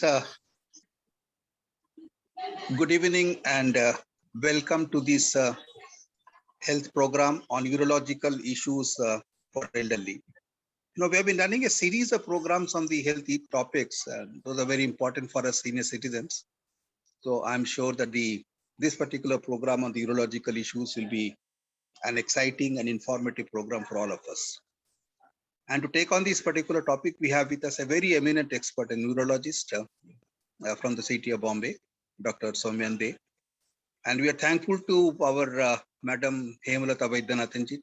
Uh, Good evening and welcome to this health program on urological issues for elderly. We have been running a series of programs on the healthy topics, and those are very important for us senior citizens. So I'm sure that this particular program on the urological issues will be an exciting and informative program for all of us. And to take on this particular topic, we have with us a very eminent expert, a neurologist from the city of Bombay, Dr. Soumyan De. And we are thankful to our Madam Hemalata Vaidyanathanji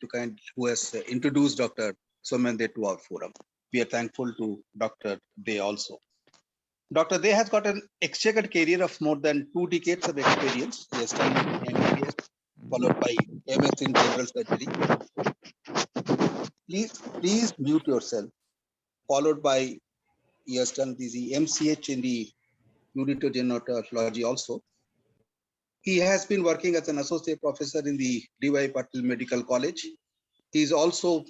who has introduced Dr. Soumyan De to our forum. We are thankful to Dr. De also. Dr. De has got an exchequered career of more than 2 decades of experience. He has done MBBS, followed by MS in General Surgery. Please mute yourself. Followed by he has done the MCH in the urology also. He has been working as an associate professor in the D.Y. Patil Medical College. He is also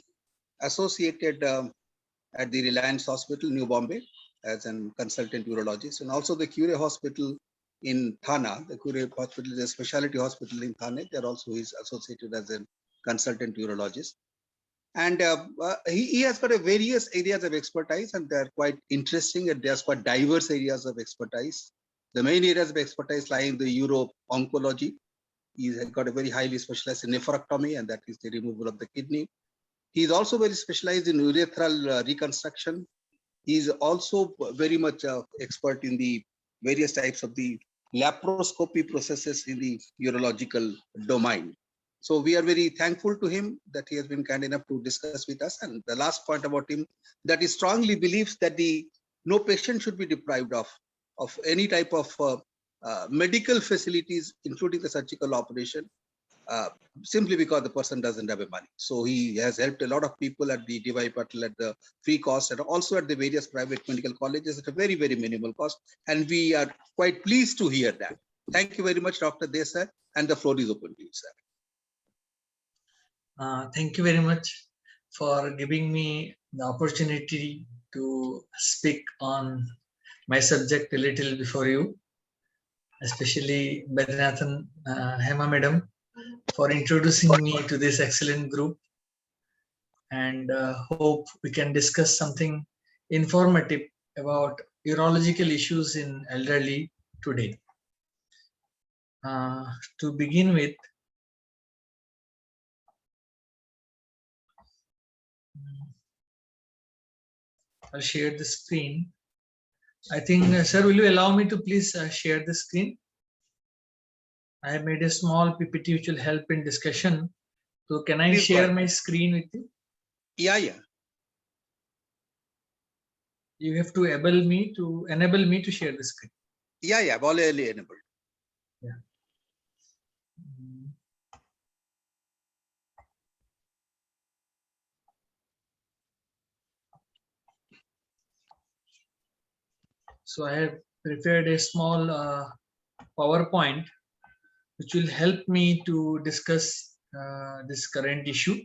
associated at the Reliance Hospital, New Bombay, as a consultant urologist, and also the Curie Hospital in Thane. The Curie Hospital is a specialty hospital in Thane. There also is associated as a consultant urologist. And he has got a various areas of expertise, and they're quite interesting, and there's quite diverse areas of expertise. The main areas of expertise lie in the uro-oncology. He's got a very highly specialized in nephrectomy, and that is the removal of the kidney. He's also very specialized in urethral reconstruction. He's also very much expert in the various types of the laparoscopy processes in the urological domain. So we are very thankful to him that he has been kind enough to discuss with us. And the last point about him, that he strongly believes that no patient should be deprived of any type of medical facilities, including the surgical operation, simply because the person doesn't have money. So he has helped a lot of people at the D.Y. Patil at the free cost, and also at the various private medical colleges at a very, very minimal cost. And we are quite pleased to hear that. Thank you very much, Dr. De, sir. And the floor is open to you, sir. Thank you very much for giving me the opportunity to speak on my subject a little before you, especially Vaidyanathan Hema Madam, for introducing me to this excellent group, and hope we can discuss something informative about urological issues in elderly today. To begin with, I'll share the screen. I think, sir, will you allow me to please share the screen? I have made a small PPT which will help in discussion. So can I share my screen with you? Yeah. You have to enable me to share the screen. Yeah, I've already enabled. Yeah. So I have prepared a small PowerPoint which will help me to discuss this current issue.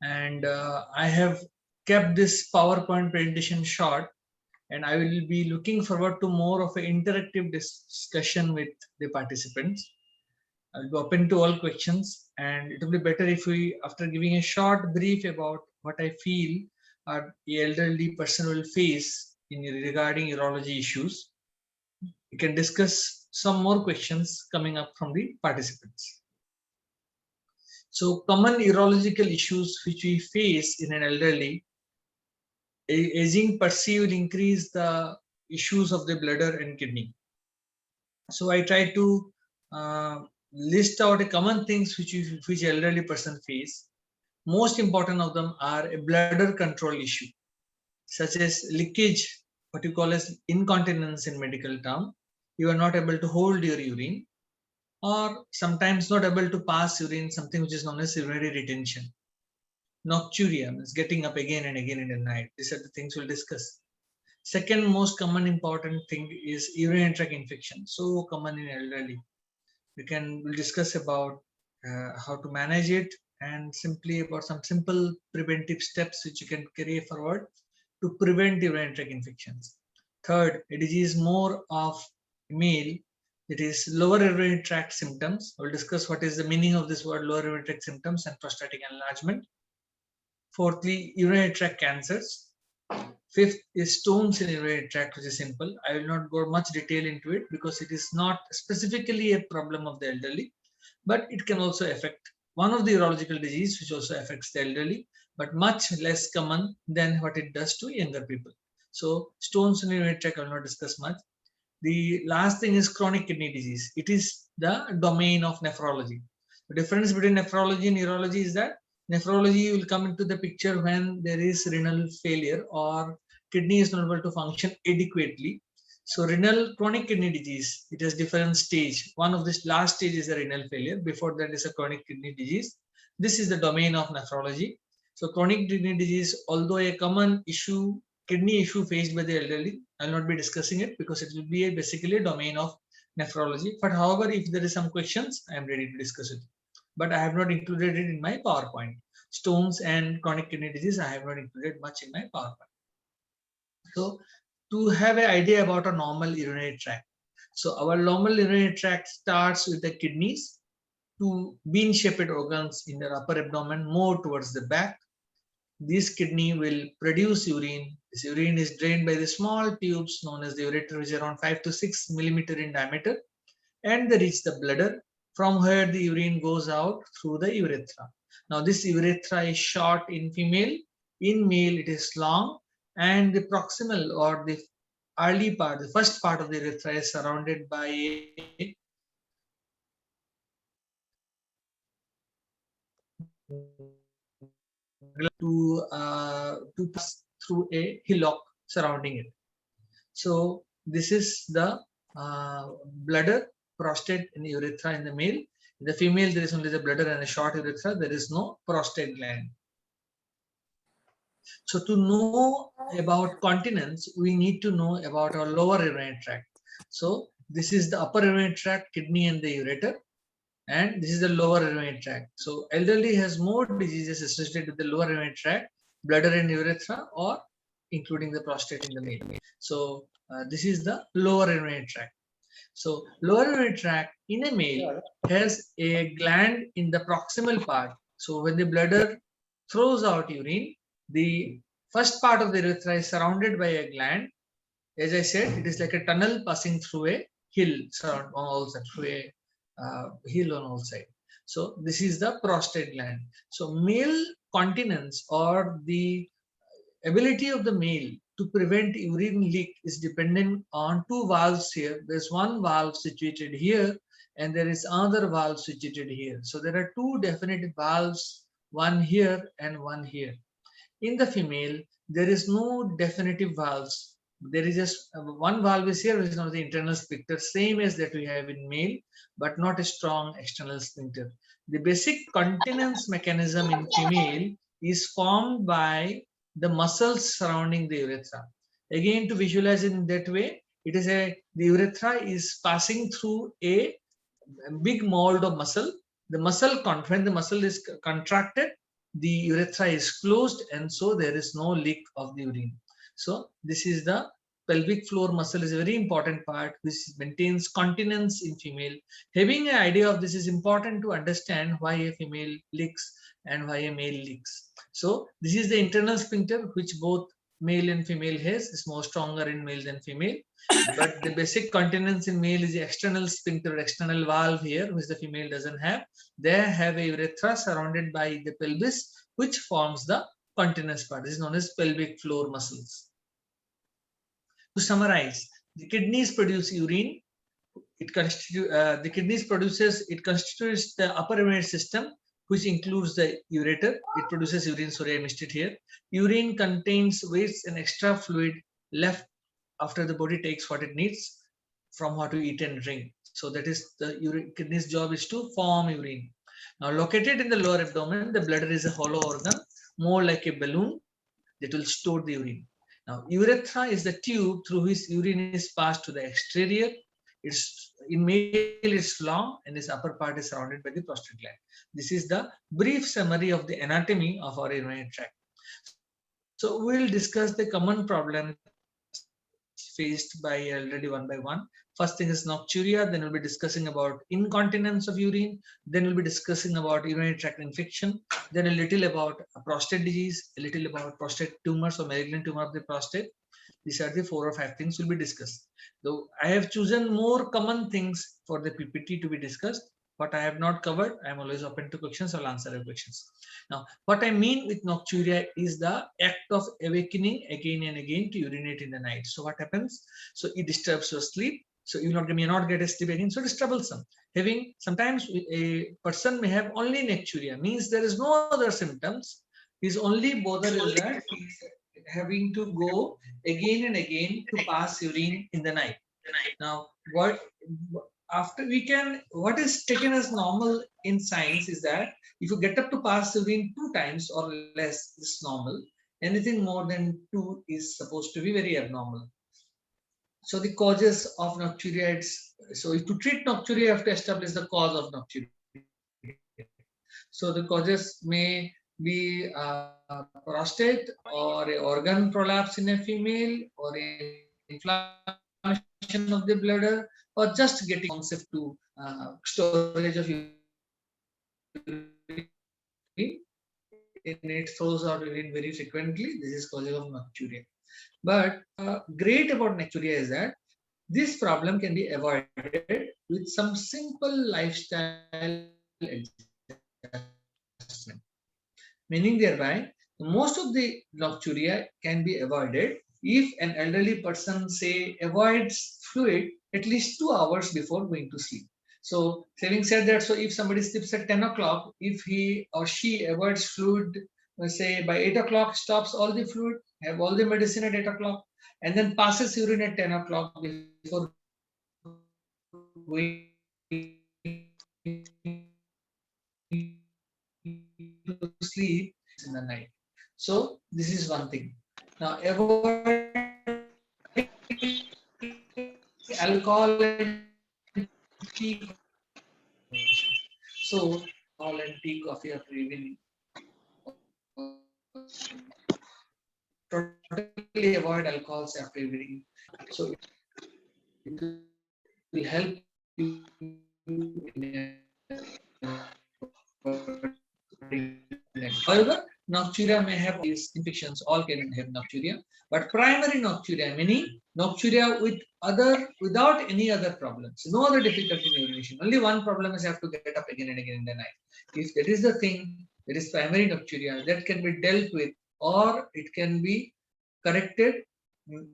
And I have kept this PowerPoint presentation short, and I will be looking forward to more of an interactive discussion with the participants. I'll be open to all questions, and it will be better if we, after giving a short brief about what I feel the elderly person will face regarding urology issues, we can discuss some more questions coming up from the participants. So common urological issues which we face in an elderly, aging per se will increase the issues of the bladder and kidney. So I try to list out the common things which elderly person face. Most important of them are a bladder control issue, such as leakage, what you call as incontinence in medical term. You are not able to hold your urine, or sometimes not able to pass urine, something which is known as urinary retention. Nocturia means getting up again and again in the night. These are the things we'll discuss. Second most common important thing is urinary tract infection, so common in elderly. We'll discuss about how to manage it, and simply about some simple preventive steps which you can carry forward to prevent urinary tract infections. Third, a disease more of male, it is lower urinary tract symptoms. We'll discuss what is the meaning of this word lower urinary tract symptoms and prostatic enlargement. Fourthly, urinary tract cancers. Fifth is stones in urinary tract, which is simple. I will not go much detail into it because it is not specifically a problem of the elderly, but it can also affect one of the urological disease which also affects the elderly, but much less common than what it does to younger people. So stones in urinary tract I will not discuss much. The last thing is chronic kidney disease. It is the domain of nephrology. The difference between nephrology and urology is that nephrology will come into the picture when there is renal failure or kidney is not able to function adequately. So renal chronic kidney disease, it has different stage. One of this last stage is a renal failure. Before that is a chronic kidney disease. This is the domain of nephrology. So chronic kidney disease, although a common issue, kidney issue faced by the elderly, I will not be discussing it because it will be basically a domain of nephrology. But however, if there is some questions, I am ready to discuss it. But I have not included it in my PowerPoint. Stones and chronic kidney disease, I have not included much in my PowerPoint. So to have an idea about a normal urinary tract. So our normal urinary tract starts with the kidneys, two bean-shaped organs in the upper abdomen, more towards the back. This kidney will produce urine. This urine is drained by the small tubes known as the ureter, which is around 5 to 6 millimeter in diameter, and they reach the bladder, from where the urine goes out through the urethra. Now this urethra is short in female. In male, it is long, and the proximal or the early part, the first part of the urethra is surrounded by a to pass through a hillock surrounding it. So this is the bladder, prostate, and urethra in the male. In the female, there is only the bladder and a short urethra. There is no prostate gland. So to know about continence, we need to know about our lower urinary tract. So this is the upper urinary tract, kidney, and the ureter, and this is the lower urinary tract. So elderly has more diseases associated with the lower urinary tract, bladder and urethra, or including the prostate in the male. So this is the lower urinary tract. So lower urinary tract in a male has a gland in the proximal part. So when the bladder throws out urine, the first part of the urethra is surrounded by a gland. As I said, it is like a tunnel passing through a hill surround on all sides, through a hill on all sides. So this is the prostate gland. So male continence or the ability of the male to prevent urine leak is dependent on two valves here. There's one valve situated here and there is another valve situated here. So there are two definite valves, one here and one here. In the female, there is no definitive valves. There is just one valve is here, which is known as the internal sphincter, same as that we have in male, but not a strong external sphincter. The basic continence mechanism in female is formed by the muscles surrounding the urethra. Again, to visualize in that way, it is the urethra is passing through a big mold of muscle. The muscle, when the muscle is contracted, the urethra is closed, and so there is no leak of the urine. So this is the pelvic floor muscle is a very important part which maintains continence in female. Having an idea of this is important to understand why a female leaks and why a male leaks. So this is the internal sphincter which both male and female has. It's more stronger in male than female. But the basic continence in male is the external sphincter, external valve here, which the female doesn't have. They have a urethra surrounded by the pelvis, which forms the continence part. This is known as pelvic floor muscles. To summarize, the kidneys produce urine. It constitutes the upper urinary system, which includes the ureter. It produces urine. Sorry, I missed it here. Urine contains waste and extra fluid left after the body takes what it needs from what to eat and drink. So that is the kidney's job is to form urine. Now located in the lower abdomen, the bladder is a hollow organ, more like a balloon that will store the urine. Now urethra is the tube through which urine is passed to the exterior. It's in male it's long and its upper part is surrounded by the prostate gland. This is the brief summary of the anatomy of our urinary tract. So we'll discuss the common problems faced by already one by one. First thing is nocturia, then we'll be discussing about incontinence of urine, then we'll be discussing about urinary tract infection, then a little about prostate disease, a little about prostate tumors or malignant tumor of the prostate. These are the 4 or 5 things will be discussed. Though I have chosen more common things for the PPT to be discussed, what I have not covered, I am always open to questions. I'll answer your questions. Now, what I mean with nocturia is the act of awakening again and again to urinate in the night. So what happens? So it disturbs your sleep. So you may not get a sleep again. So it is troublesome. Having sometimes a person may have only nocturia, means there is no other symptoms. His only bother is that he's having to go again and again to pass urine in the night. Now, what is taken as normal in science is that if you get up to pass urine 2 times or less is normal. Anything more than 2 is supposed to be very abnormal. So the causes of nocturia, so if to treat nocturia, you have to establish the cause of nocturia. So the causes may be prostate or a organ prolapse in a female or a inflammation of the bladder, or just getting concept to storage of urine. It throws out urine very frequently. This is cause of nocturia. But great about nocturia is that this problem can be avoided with some simple lifestyle adjustment. Meaning thereby, most of the nocturia can be avoided if an elderly person, say, avoids fluid at least 2 hours before going to sleep. So having said that, so if somebody sleeps at 10 o'clock, if he or she avoids fluid, say by 8 o'clock, stops all the fluid, have all the medicine at 8 o'clock, and then passes urine at 10 o'clock before going to sleep in the night. So this is one thing. Now avoid alcohol and tea. So alcohol and tea, coffee after evening. Totally avoid alcohols after evening. So it will help you However, nocturia may have these infections, all can have nocturia, but primary nocturia, meaning nocturia without any other problems, no other difficulty in urination. Only one problem is you have to get up again and again in the night. If that is the thing, that is primary nocturia, that can be dealt with, or it can be corrected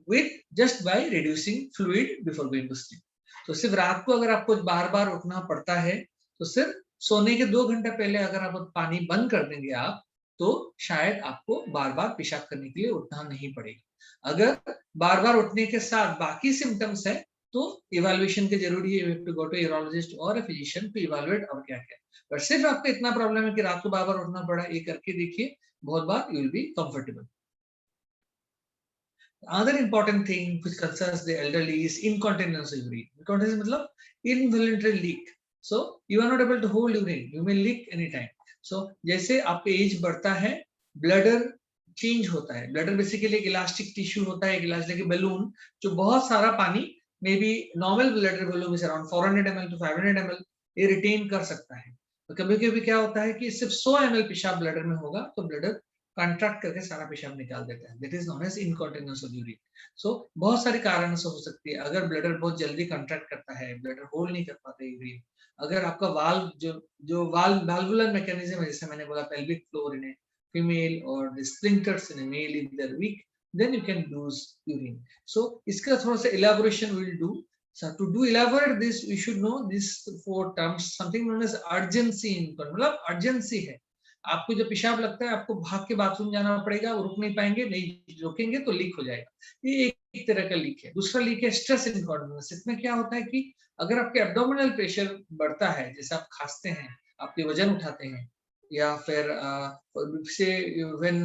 with just by reducing fluid before going to sleep. तो सिर्फ रात को अगर आपको बार-बार उठना पड़ता है, तो सिर्फ सोने के 2 घंटे पहले अगर आप पानी बंद कर देंगे आप, तो शायद आपको बार-बार पेशाब करने के लिए उठना नहीं पड़ेगा। अगर बार-बार उठने के साथ बाकी सिम्टम्स है, तो इवैल्यूएशन के जरूरी है, you have to go to a urologist or a physician to evaluate और क्या-क्या। पर सिर्फ आपको इतना प्रॉब्लम है कि रात को बार-बार उठना पड़ा, ये करके देखिए, बहुत बार you will be comfortable. Another important thing which concerns the elderly is incontinence of urine. Incontinence मतलब involuntary leak. So you are not able to hold urine. You may leak anytime. So जैसे आपका as बढ़ता है, bladder change होता है. Bladder basically एक elastic tissue होता है, एक इलास्टिक बलून जो बहुत सारा पानी, may be normal bladder volume is around 400 ml to 500 ml, ये रिटेन कर सकता है. तो कभी-कभी क्या होता है कि सिर्फ 100 ml पेशाब ब्लडर में होगा, तो ब्लडर कॉन्ट्रैक्ट करके सारा पेशाब निकाल देता है. That is known as incontinence of urine. So बहुत सारे कारण से हो सकती है. अगर ब्लडर बहुत जल्दी कॉन्ट्रैक्ट करता है, ब्लडर होल्ड नहीं कर पाता यूरिन, अगर आपका वाल्व जो वाल्वुलर मैकेनिज्म है, जैसे मैंने बोला pelvic floor in a female और the sphincters in a male if they are weak, then you can lose urine. So इसका थोड़ा सा elaboration will do. So to do elaborate this, we should know these 4 terms. Something known as urgency incontinence, मतलब urgency है. आपको जब पेशाब लगता है, आपको भाग के बाथरूम जाना पड़ेगा, वो रुक नहीं पाएंगे, नहीं रोकेंगे तो लीक हो जाएगा. ये एक तरह का लीक है. दूसरा लीक है स्ट्रेस इनकॉन्टिनेंस. इसमें क्या होता है कि अगर आपके एब्डोमिनल प्रेशर बढ़ता है, जैसे आप खांसते हैं, आपके वजन उठाते हैं, या फिर से when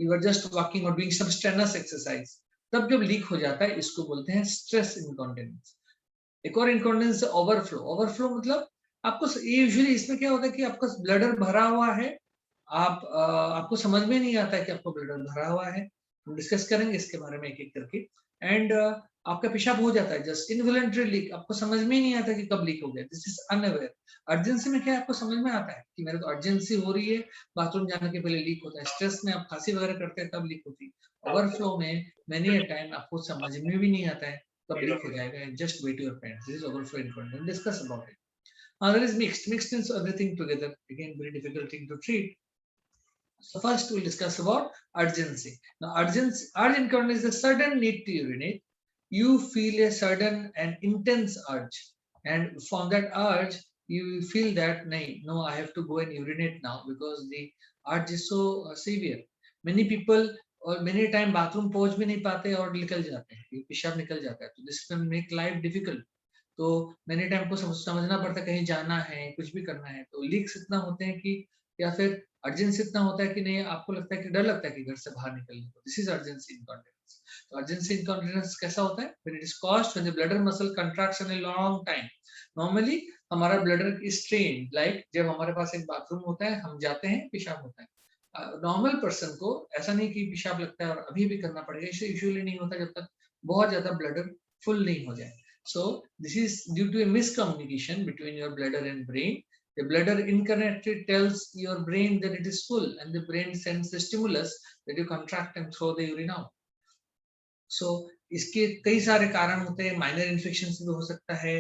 you are just walking और डूइंग सम स्ट्रेनस एक्सरसाइज, तब जब लीक हो जाता है, इसको बोलते हैं स्ट्रेस इनकॉन्टिनेंस. एक और इनकॉन्टिनेंस ओवरफ्लो. ओवरफ्लो मतलब आपको यूजुअली इसमें क्या होता है कि आपका ब्लडर भरा हुआ है, आपको समझ में नहीं आता है कि आपको ब्लडर भरा हुआ है. हम डिस्कस करेंगे इसके बारे में एक-एक करके. एंड आपका पेशाब हो जाता है जस्ट इनवॉलंटरी लीक, आपको समझ में ही नहीं आता कि कब लीक हो गया, दिस इज अनअवेयर। अर्जेंसी में क्या है, आपको समझ में आता है कि मेरे को अर्जेंसी हो रही है, बाथरूम जाने के पहले लीक होता है, स्ट्रेस में आप खांसी वगैरह करते हैं तब लीक होती है, ओवरफ्लो में मेनी अ टाइम आपको समझ में भी नहीं आता है कब लीक हो जाएगा, and just wait your parents, this is overflow incontinence, discuss about it. There is mixed means everything together, again very difficult thing to treat. So first we'll discuss about urgency. Now urgency, urge incontinence is a sudden need to urinate. You feel a sudden and intense urge, and from that urge you feel that no, I have to go and urinate now because the urge is so severe. Many people और many time bathroom पहुंच भी नहीं पाते और निकल जाते हैं, पेशाब निकल जाता है, तो this can make life difficult. तो मैंने टाइम को समझना पड़ता है, कहीं जाना है, कुछ भी करना है, तो लीक्स इतना होते हैं कि, या फिर अर्जेंसी इतना होता है कि नहीं, आपको लगता है कि डर लगता है कि घर से बाहर निकलने को, दिस इज अर्जेंसी इनकॉन्टिनेंस। तो अर्जेंसी इनकॉन्टिनेंस कैसा होता है, when it is caused when the bladder muscle contracts in a long time. Normally हमारा ब्लडर इज स्ट्रेन, लाइक जब हमारे पास एक बाथरूम होता है, हम जाते हैं, पेशाब होता है, नॉर्मल पर्सन को ऐसा नहीं कि पेशाब लगता है और अभी भी करना पड़ेगा, इसे यूजुअली नहीं होता जब तक बहुत ज्यादा ब्लडर फुल नहीं हो जाए। So this is due to a miscommunication between your bladder and brain. The bladder incorrectly tells your brain that it is full, and the brain sends the stimulus that you contract and throw the urine out. So इसके कई सारे कारण होते हैं, minor infection से भी हो सकता है,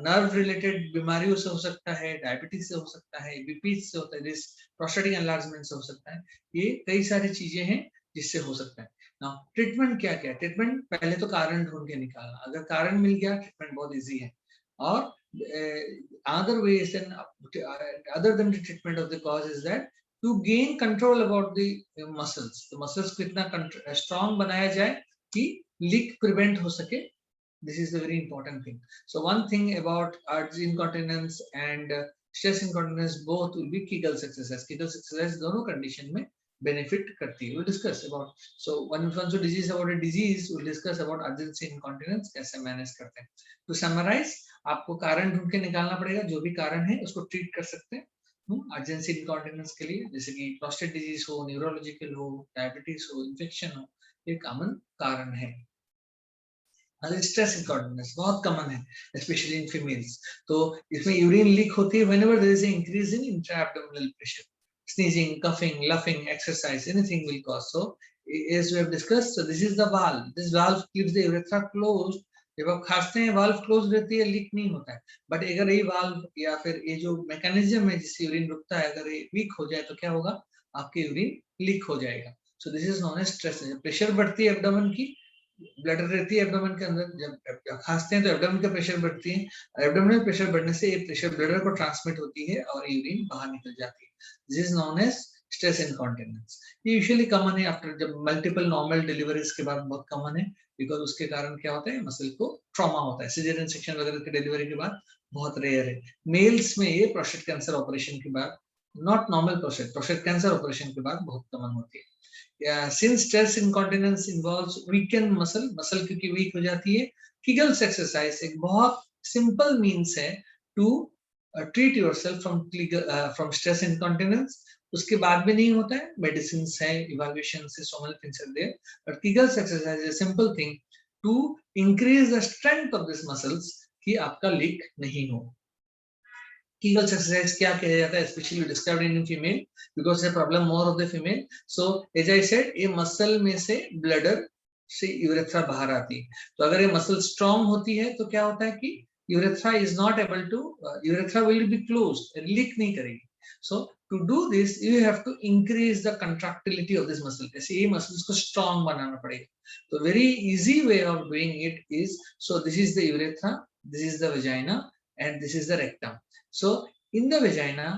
नर्व रिलेटेड बीमारियों से हो सकता है, डायबिटीज से हो सकता है, बीपी से होता है, प्रोस्टेटिक एनलार्जमेंट से हो सकता है, ये कई सारी चीजें हैं जिससे हो सकता है। Now, ट्रीटमेंट क्या क्या है, ट्रीटमेंट पहले तो कारण ढूंढ के निकालना, अगर कारण मिल गया ट्रीटमेंट बहुत इजी है, और other ways and other than the treatment of the cause is that to gain control about the muscles, the muscles को इतना strong बनाया जाए कि leak prevent हो सके, this is the very important thing. So one thing about urge incontinence and stress incontinence both will be Kegels exercise. Kegels exercise दोनों condition में benefit करती है. We'll discuss about, so one disease about a disease, we'll discuss about urgency incontinence कैसे manage करते हैं. To summarize, आपको कारण ढूंढ के निकालना पड़ेगा, जो भी कारण है उसको ट्रीट कर सकते हैं अर्जेंसी इनकॉन्टिनेंस के लिए, जैसे कि प्रोस्टेट डिजीज हो, न्यूरोलॉजिकल हो, डायबिटीज हो, इन्फेक्शन हो, ये कॉमन कारण है। स्ट्रेस इनकॉन्टिनेंस बहुत कॉमन है स्पेशली इन फीमेल्स, तो इसमें यूरिन लीक होती है whenever there is an increase in intra-abdominal pressure, sneezing, coughing, laughing, exercise, anything will cause. So as we have discussed, so this is the valve, this valve keeps the urethra closed. जब आप खांसते हैं valve close रहती है, leak नहीं होता है, but अगर ये वाल्व या फिर ये जो मैकेनिज्म है जिससे यूरिन रुकता है, अगर ये वीक हो जाए तो क्या होगा, आपके यूरिन लीक हो जाएगा। So this is known as stress. Pressure बढ़ती है एब्डोमेन की, ब्लडर रहती है एब्डोमेन के अंदर, जब खांसते हैं तो एब्डोमेन का प्रेशर बढ़ती है, एब्डोमिनल प्रेशर बढ़ने से ये प्रेशर ब्लडर को ट्रांसमिट होती है और यूरिन बाहर निकल जाती है। This is known as stress incontinence. ये यूजुअली कॉमन है आफ्टर जब मल्टीपल नॉर्मल डिलीवरीज के बाद, बहुत कॉमन है, बिकॉज उसके कारण क्या होता है, मसल को ट्रॉमा होता है, सिजेरियन सेक्शन वगैरह की डिलीवरी के बाद बहुत रेयर है। मेल्स में ये प्रोस्टेट कैंसर ऑपरेशन के बाद, not normal prostate cancer operation के बाद बहुत कॉमन होती है। Since stress incontinence involves weakened muscle क्योंकि वीक हो जाती है, Kegels exercise एक बहुत सिंपल मीन्स है to treat yourself from stress incontinence. उसके बाद भी नहीं होता है, मेडिसिन है, इवैल्यूएशन से, so many things are there, but Kegels exercise is a simple thing to increase the strength of these muscles कि आपका लीक नहीं हो। Kegels exercise क्या किया जाता है, especially described in female because the problem more of the female. So as I said, ये muscle में से ब्लडर से यूरेथ्रा बाहर आती है, तो अगर ये मसल स्ट्रॉन्ग होती है तो क्या होता है कि urethra is not able to, urethra will be closed, leak नहीं करेगी। So to do this you have to increase the contractility of this muscle, ऐसे ये मसल्स को स्ट्रॉन्ग बनाना पड़ेगा। तो very easy way of doing it is, so this is the urethra, this is the vagina and this is the rectum. So in the vagina,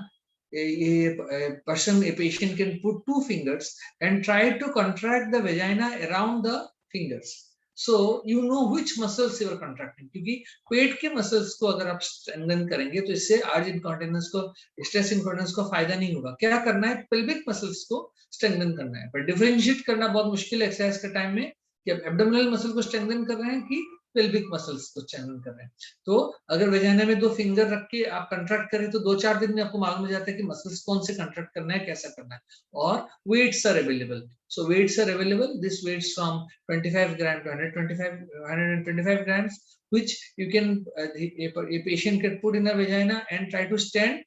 a patient can put 2 fingers and try to contract the vagina around the fingers. So you know which muscles you are contracting, क्योंकि पेट के muscles को अगर आप strengthen करेंगे तो इससे अर्ज incontinence को, स्ट्रेस इनकॉन्टिनेंस को फायदा नहीं होगा। क्या करना है, पेल्विक मसल्स को स्ट्रेंथन करना है, पर डिफरेंशिएट करना बहुत मुश्किल है एक्सरसाइज के टाइम में कि आप एब्डोमिनल मसल को स्ट्रेंथन कर रहे हैं कि पेल्विक मसल्स को चैनल कर रहे हैं। तो अगर वेजाइना में 2 फिंगर रख के आप कंट्रैक्ट करें तो 2-4 दिन में आपको मालूम हो जाता है कि मसल्स कौन से कंट्रैक्ट करना है, कैसा करना है। और weights are available. So weights are available. This weights from 25 gram to 125 grams, which you can a patient can put in a vagina and try to stand,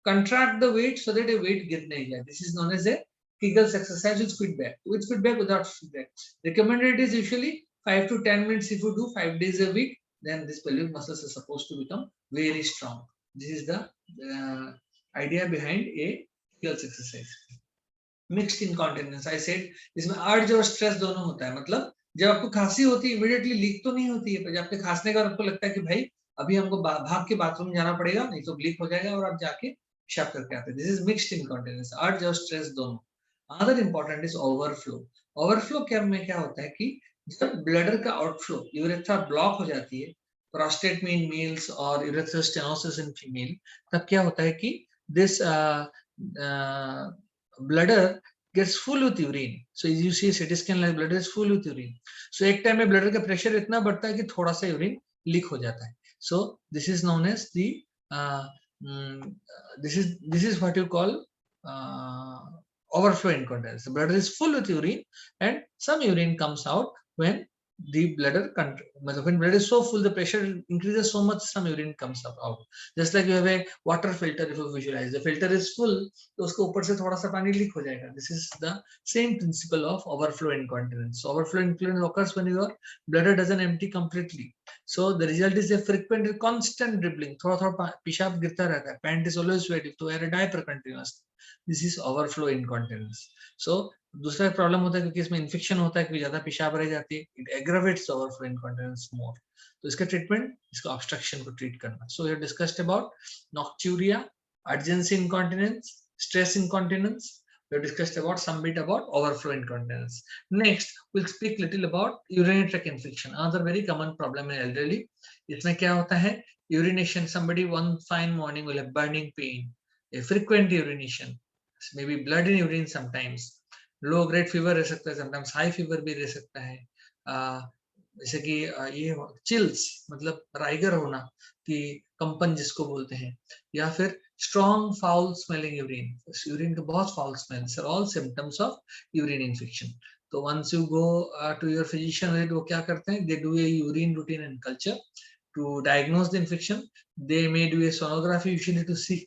contract the weight so that a weight गिर नहीं जाए. This is known as a Kegels exercise with feedback. With feedback, without feedback. Recommended is usually 5 to 10 minutes. If you do 5 days a week, then this pelvic muscles are supposed to become very strong. This is the idea behind a Kegels exercise. Mixed incontinence. I said इसमें अर्ज और stress दोनों होता है। मतलब जब आपको खांसी होती है इमीडिएटली लीक तो नहीं होती है, पर जब आपके खांसने का आपको लगता है कि भाई अभी हमको भाग के बाथरूम जाना पड़ेगा, नहीं तो लीक हो जाएगा, और आप जाके पेशाब करके आते हैं। दिस इज मिक्स्ड इनकॉन्टिनेंस, अर्ज और स्ट्रेस दोनों। Other important is overflow. Overflow क्या होता है कि जब ब्लडर का आउटफ्लो, यूरेथ्रा ब्लॉक हो जाती है, प्रोस्टेट में इन मेल्स और यूरेथ्रल स्टेनोसिस इन फीमेल, तब क्या होता है कि this bladder gets full with urine. So as you see CT scan like bladder is full with urine. So एक टाइम में ब्लडर का प्रेशर इतना बढ़ता है कि थोड़ा सा यूरिन लीक हो जाता है. So this is known as the this is what you call overflow incontinence. The bladder is full with urine and some urine comes out when the bladder, when blood is so full, the pressure increases so much, some urine comes out. Just like you have a water filter, if you visualize, the filter is full, तो उसके ऊपर से थोड़ा सा पानी leak हो जाएगा. This is the same principle of overflow incontinence. So overflow incontinence occurs when your bladder doesn't empty completely. So the result is a frequent, constant dribbling. थोड़ा थोड़ा पेशाब गिरता रहता है. Pant is always wet. तो wear a diaper continuously. This is overflow incontinence. So दूसरा problem होता है क्योंकि इसमें इन्फेक्शन होता है, क्योंकि ज्यादा पेशाब रह जाती है. It aggravates overflow incontinence more. तो इसका ट्रीटमेंट, इसका ऑब्स्ट्रक्शन को ट्रीट करना. So we have discussed about nocturia, urgency incontinence, stress incontinence. We have discussed about some bit about overflow incontinence. Next, we'll speak little about urinary tract infection. Another very common problem in elderly. इसमें क्या होता है? Urination. Somebody one fine morning will have burning pain, a frequent urination, maybe blood in urine sometimes. Low grade fever रह सकता है, sometimes high fever भी रह सकता है. जैसे कि ये चिल्स, मतलब राइगर होना, कि कंपन जिसको बोलते हैं, या फिर strong foul smelling urine, urine का बहुत foul smell, sir all symptoms of urine infection. तो once you go to your physician, वो क्या करते हैं? They do a urine routine and culture to diagnose the infection. They may do a sonography usually to see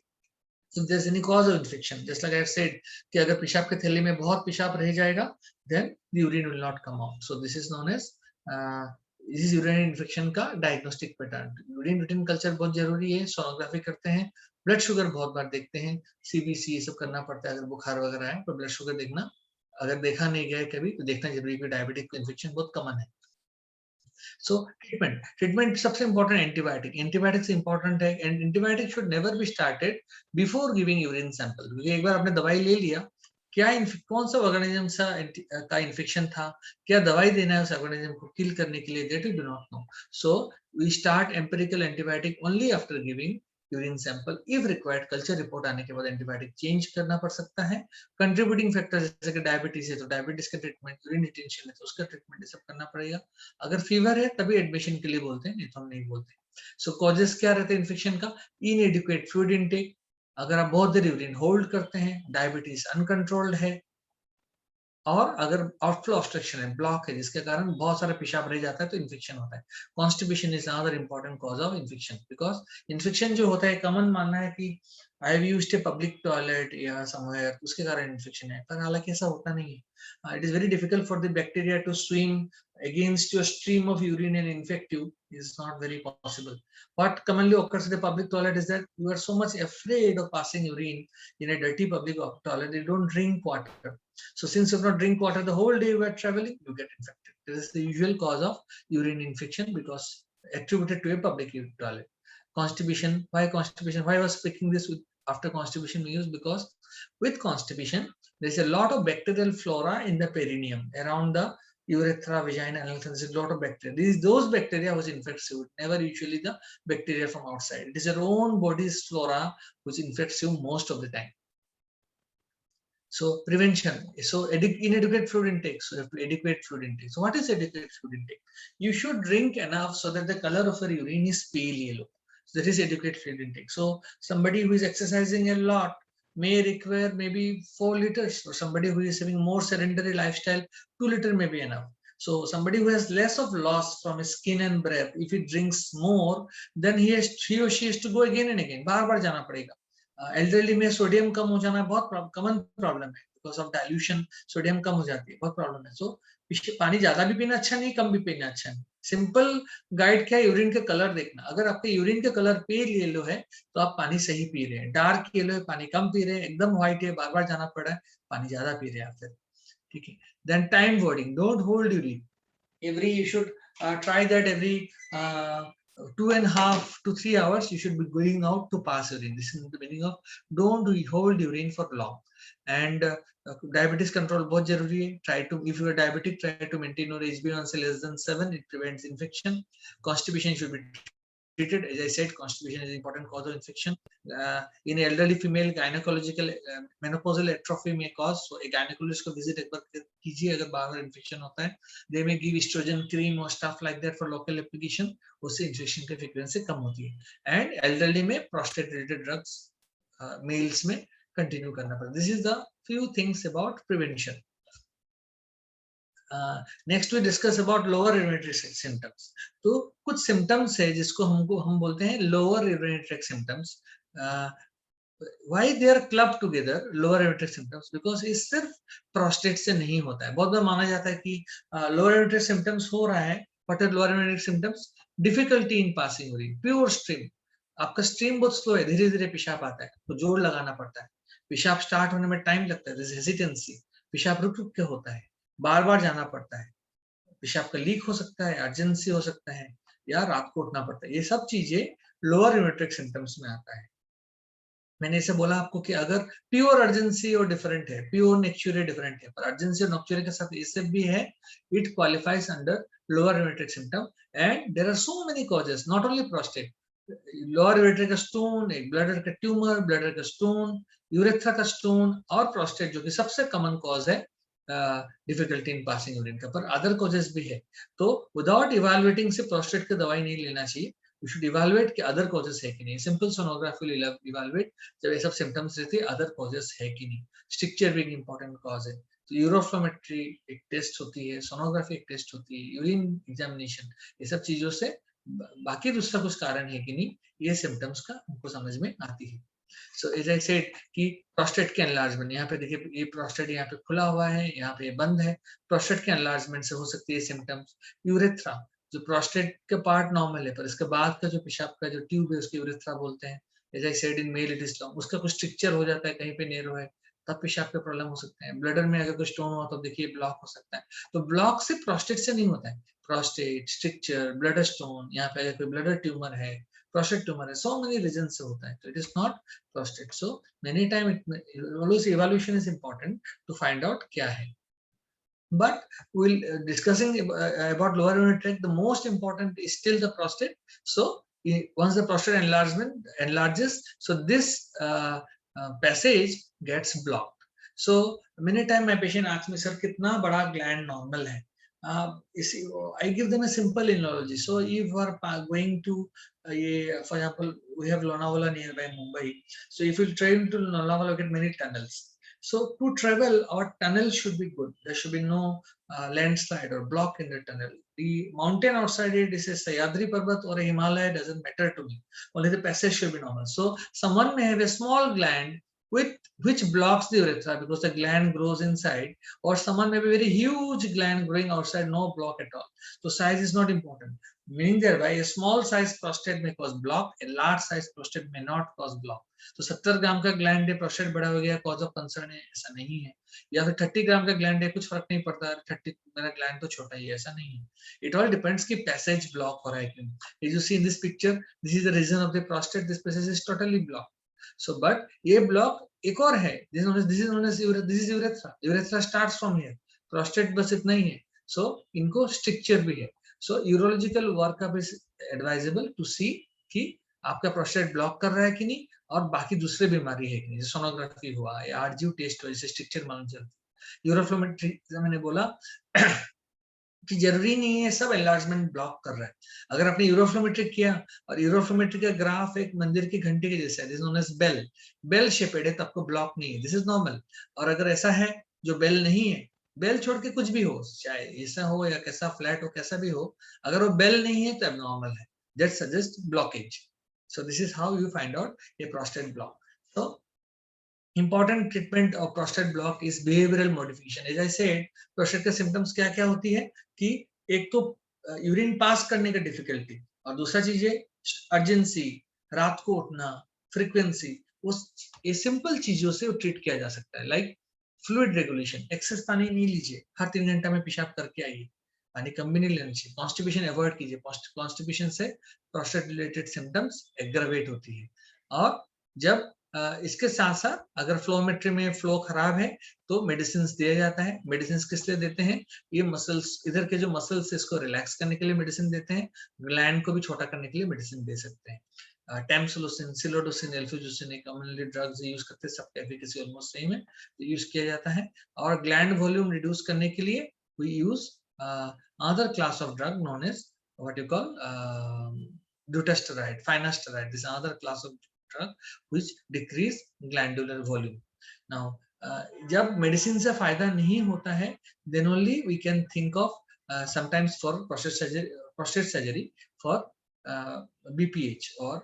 if there's any cause of infection. Just like I've said कि अगर पेशाब के थैली में बहुत पेशाब रह जाएगा, then the urine will not come out. So this is known as this is urinary infection का diagnostic pattern. Urine routine culture बहुत जरूरी है. सोनोग्राफी करते हैं, ब्लड शुगर बहुत बार देखते हैं, CBC ये सब करना पड़ता है. अगर बुखार वगैरह है तो ब्लड शुगर देखना, अगर देखा नहीं गया है कभी तो देखना जरूरी है. डायबिटिक इन्फेक्शन बहुत कॉमन है. So treatment सबसे important एंटीबायोटिक. एंटीबायोटिक्स इंपॉर्टेंट है, and antibiotic should never be started before giving urine sample. क्योंकि एक बार आपने दवाई ले लिया, क्या कौन सा ऑर्गेनिज्म का इन्फेक्शन था, क्या दवाई देना है उस ऑर्गेनिज्म को किल करने के लिए, that you do not know. So we start empirical antibiotic only after giving urine sample. If required culture report आने के बाद एंटीबायोटिक चेंज करना पड़ सकता है. कंट्रीब्यूटिंग फैक्टर जैसे कि डायबिटीज है तो डायबिटीज का ट्रीटमेंट, यूरिन रिटेंशन है तो उसका ट्रीटमेंट ये सब करना पड़ेगा. अगर फीवर है तभी एडमिशन के लिए बोलते हैं, नहीं तो हम नहीं बोलते. सो कॉजेस क्या रहते हैं इन्फेक्शन का? इनएडिक्वेट फ्लूइड इनटेक, अगर आप बहुत देर यूरिन होल्ड करते हैं, डायबिटीज अनकंट्रोल्ड है, और अगर आउटफ्लो ऑब्स्ट्रक्शन है, ब्लॉक है, जिसके कारण बहुत सारा पेशाब रह जाता है तो इन्फेक्शन होता है. Constipation is another important cause of infection. Because infection जो होता है, कॉमन मानना है कि I have used a public toilet या समवेयर, उसके कारण इन्फेक्शन है, पर हालांकि ऐसा होता नहीं है. It is very difficult for the bacteria to swim against your stream of urine and infect you. Is not very possible. What commonly occurs in the public toilet is that you are so much afraid of passing urine in a dirty public toilet, you don't drink water. So since you not drink water the whole day you are traveling, you get infected. This is the usual cause of urine infection because attributed to a public toilet. Constipation. Why constipation? Why I was speaking this with after constipation we use? Because with constipation there is a lot of bacterial flora in the perineum around the urethra, vagina, anal. There's a lot of bacteria. Those bacteria which infects you, never usually the bacteria from outside. It is your own body's flora which infects you most of the time. So prevention. So inadequate fluid intake. So you have to adequate fluid intake. So what is adequate fluid intake? You should drink enough so that the color of your urine is pale yellow. So that is adequate fluid intake. So somebody who is exercising a lot may require maybe 4 liters, or somebody who is having more sedentary lifestyle, 2 liters may be enough. So somebody who has less of loss from his skin and breath, if he drinks more, then he or she has to go again and again. बार बार जाना पड़ेगा. Elderly में sodium कम हो जाना बहुत common problem है, because of dilution sodium कम हो जाती है, बहुत प्रॉब्लम है. सो पानी ज्यादा भी पीना अच्छा नहीं, कम भी पीना अच्छा नहीं. सिंपल गाइड क्या है, यूरिन का कलर देखना. अगर आपके यूरिन का कलर पेल येलो है तो आप पानी सही पी रहे हैं. डार्क येलो है, पानी कम पी रहे हैं. एकदम व्हाइट है, बार बार जाना पड़ रहा है, पानी ज्यादा पी रहे हैं आप फिर. ठीक है. Then time wording, don't hold urine. every you should try that every 2.5 to 3 hours you should be going out to pass urine. This is the meaning of don't hold urine for long. And diabetes control बहुत जरूरी है. Try to, if you are diabetic, try to maintain your HbA1c less than 7. It prevents infection. Constipation should be treated. As I said, constipation is an important cause of infection. In elderly female, gynecological menopausal atrophy may cause. So a gynecologist को visit एक बार कीजिए अगर बाहर infection होता है. They may give estrogen cream or stuff like that for local application. उससे infection की frequency कम होती है. And elderly में prostate related drugs males में continue करना पड़ता है. This is the few things about prevention. Next we discuss about lower urinary tract symptoms. तो कुछ सिम्टम्स है जिसको हम बोलते हैं lower urinary tract symptoms. Why they are club together lower urinary tract symptoms? Because ये सिर्फ प्रोस्टेट से नहीं होता है. बहुत बार माना जाता है कि लोअर यूरिनरी ट्रैक्ट सिम्टम्स हो रहा है. What are lower urinary symptoms? Difficulty in passing urine, pure stream. आपका स्ट्रीम बहुत स्लो है, धीरे धीरे पेशाब आता है तो जोर लगाना पड़ता है. पेशाब स्टार्ट होने में टाइम लगता है, हेजिटेंसी. पेशाब रुक रुक के होता है, बार बार जाना पड़ता है. पेशाब का लीक हो सकता है, अर्जेंसी हो सकता है, या रात को उठना पड़ता है. ये सब चीजें लोअर यूरिनरी ट्रैक्ट सिम्टम्स में आता है. मैंने इसे बोला आपको कि अगर प्योर अर्जेंसी और डिफरेंट है, प्योर नेक्चुरे डिफरेंट है, पर अर्जेंसी और नेक्चुरे के साथ ये सब भी है, it qualifies under lower urinary tract symptom. And there are so many causes, not only prostate. Lower ureter का स्टोन, एक ब्लैडर का ट्यूमर, ब्लैडर का स्टोन, यूरेथ्रा का स्टोन और प्रोस्टेट जो कि सबसे कॉमन कॉज है डिफिकल्टी इन पासिंग यूरिन का. पर अदर कॉजेस भी है. तो विदाउट इवैल्यूएटिंग से प्रोस्टेट की दवाई नहीं लेना चाहिए. यू शुड इवैल्यूएट कि अदर कॉजेस है कि नहीं. सिंपल सोनोग्राफी विल इवैल्यूएट जब ये सब सिम्टम्स रहते हैं अदर कॉजेस है कि नहीं. स्ट्रक्चर भी इंपॉर्टेंट कॉज है. तो यूरोफ्लोमेट्री एक टेस्ट होती है, सोनोग्राफी एक टेस्ट होती है, यूरिन एग्जामिनेशन, ये सब चीजों से बाकी दूसरा कुछ कारण है कि नहीं, ये सिम्टम्स का हमको समझ में आती है. सो एज आई सेड कि प्रोस्टेट के एनलार्जमेंट, यहाँ पे देखिए ये प्रोस्टेट यहाँ पे खुला हुआ है, यहाँ पे बंद है. प्रोस्टेट के एनलार्जमेंट से हो सकती है सिम्टम्स. यूरेथ्रा, जो प्रोस्टेट का पार्ट नॉर्मल है पर इसके बाद का जो पेशाब का जो ट्यूब है उसके यूरेथ्रा बोलते हैं. As I said in male it is long. उसका कुछ स्ट्रक्चर हो जाता है, कहीं पे नैरो है, तब पेशाब का प्रॉब्लम हो सकता है. ब्लडर में अगर कोई स्टोन हुआ तो देखिए ब्लॉक हो सकता है. तो ब्लॉक से प्रोस्टेट से नहीं होता है. प्रोस्टेट, स्ट्रक्चर, ब्लडर स्टोन, यहाँ पे अगर कोई ब्लडर ट्यूमर है, प्रोस्टेट ट्यूमर है, so many reasons से होता है. तो it is not prostate. So many time always evaluation is important to find out क्या है. But we'll discussing about lower urinary tract. The most important is still the prostate. So once the prostate enlarges, so this passage gets blocked. So many time my patient asks me, sir, कितना बड़ा gland normal है? I give them a simple analogy. So if you are going to, for example, we have Lonavala nearby Mumbai. So if you train to Lonavala, you get many tunnels. So to travel, our tunnel should be good. There should be no landslide or block in the tunnel. The mountain outside it is a Sayadri Parbat or a Himalaya, doesn't matter to me. Only the passage should be normal. So someone may have a small gland which blocks the urethra because the gland grows inside, or someone may be very huge gland growing outside, no block at all. So size is not important. Meaning thereby a small size prostate may cause block, a large size prostate may not cause block. तो 70 ग्राम का gland है, prostate बड़ा हो गया, cause of concern है, ऐसा नहीं है. या फिर 30 ग्राम का ग्लैंड है, कुछ फर्क नहीं पड़ता, 30 मेरा ग्लैंड तो छोटा ही है, ऐसा नहीं है. इट ऑल डिपेंड्स कि पैसेज ब्लॉक हो रहा है क्यों. As you see in this picture, this is the region of the prostate. This passage is totally blocked. So, but ये ब्लॉक एक और है. This is urethra. Urethra starts from here. Prostate बस इतना ही है. So इनको स्ट्रक्चर भी है. So urological workup is advisable to see कि आपका प्रोस्टेट ब्लॉक कर रहा है कि नहीं, और बाकी दूसरे बीमारी है कि नहीं, जैसे सोनोग्राफी हुआ या आरजीयू टेस्ट हुआ, जैसे स्ट्रक्चर मालूम चलता है। यूरोफ्लोमेट्री मैंने बोला कि जरूरी नहीं है सब एनलार्जमेंट ब्लॉक कर रहा है। अगर आपने यूरोफ्लोमेट्री किया और यूरोफ्लोमेट्री का ग्राफ एक मंदिर की घंटी के जैसा है, this known as bell, bell shaped है, तो आपको ब्लॉक नहीं है, दिस इज नॉर्मल। और अगर ऐसा है जो बेल नहीं है, बेल छोड़ के कुछ भी हो, चाहे ऐसा हो या कैसा फ्लैट हो, कैसा भी हो, अगर वो बेल नहीं है तो एबनॉर्मल है, that suggest blockage. So this is how you find out A prostate block. So important treatment of prostate block is behavioral modification. As I said, prostate के symptoms क्या क्या होती है कि एक तो यूरिन पास करने का डिफिकल्टी, और दूसरा चीज है अर्जेंसी, रात को उठना, फ्रीक्वेंसी, उस ये सिंपल चीजों से ट्रीट किया जा सकता है। लाइक फ्लूइड रेगुलेशन, एक्सेस पानी नहीं लीजिए, हर 3 घंटा में पेशाब करके आइए, पानी कम भी नहीं लेना चाहिए। कॉन्स्टिपेशन अवॉइड कीजिए, कॉन्स्टिपेशन से प्रोस्टेट रिलेटेड सिम्टम्स एग्रावेट होती है। और जब इसके साथ साथ अगर फ्लोमेट्री में फ्लो खराब है तो मेडिसिन दिया जाता है। मेडिसिन किस लिए देते हैं, ये मसल्स, इधर के जो मसल्स इसको रिलैक्स करने के लिए मेडिसिन देते हैं, ग्लैंड को भी छोटा करने के लिए मेडिसिन दे सकते हैं। टेम्सोलोसिन, सिलोडोसिन, एल्फोजुसिन कॉमनली ड्रग्स यूज करते हैं, सबका एफिकेसी ऑलमोस्ट सेम है, तो यूज किया जाता है। और ग्लैंड वॉल्यूम रिड्यूस करने के लिए we use other class of drug known as what you call dutasteride, finasteride, this other class of drug which decrease glandular volume. Now जब मेडिसिन से फायदा नहीं होता है, then only we can think of sometimes for prostate surgery for BPH और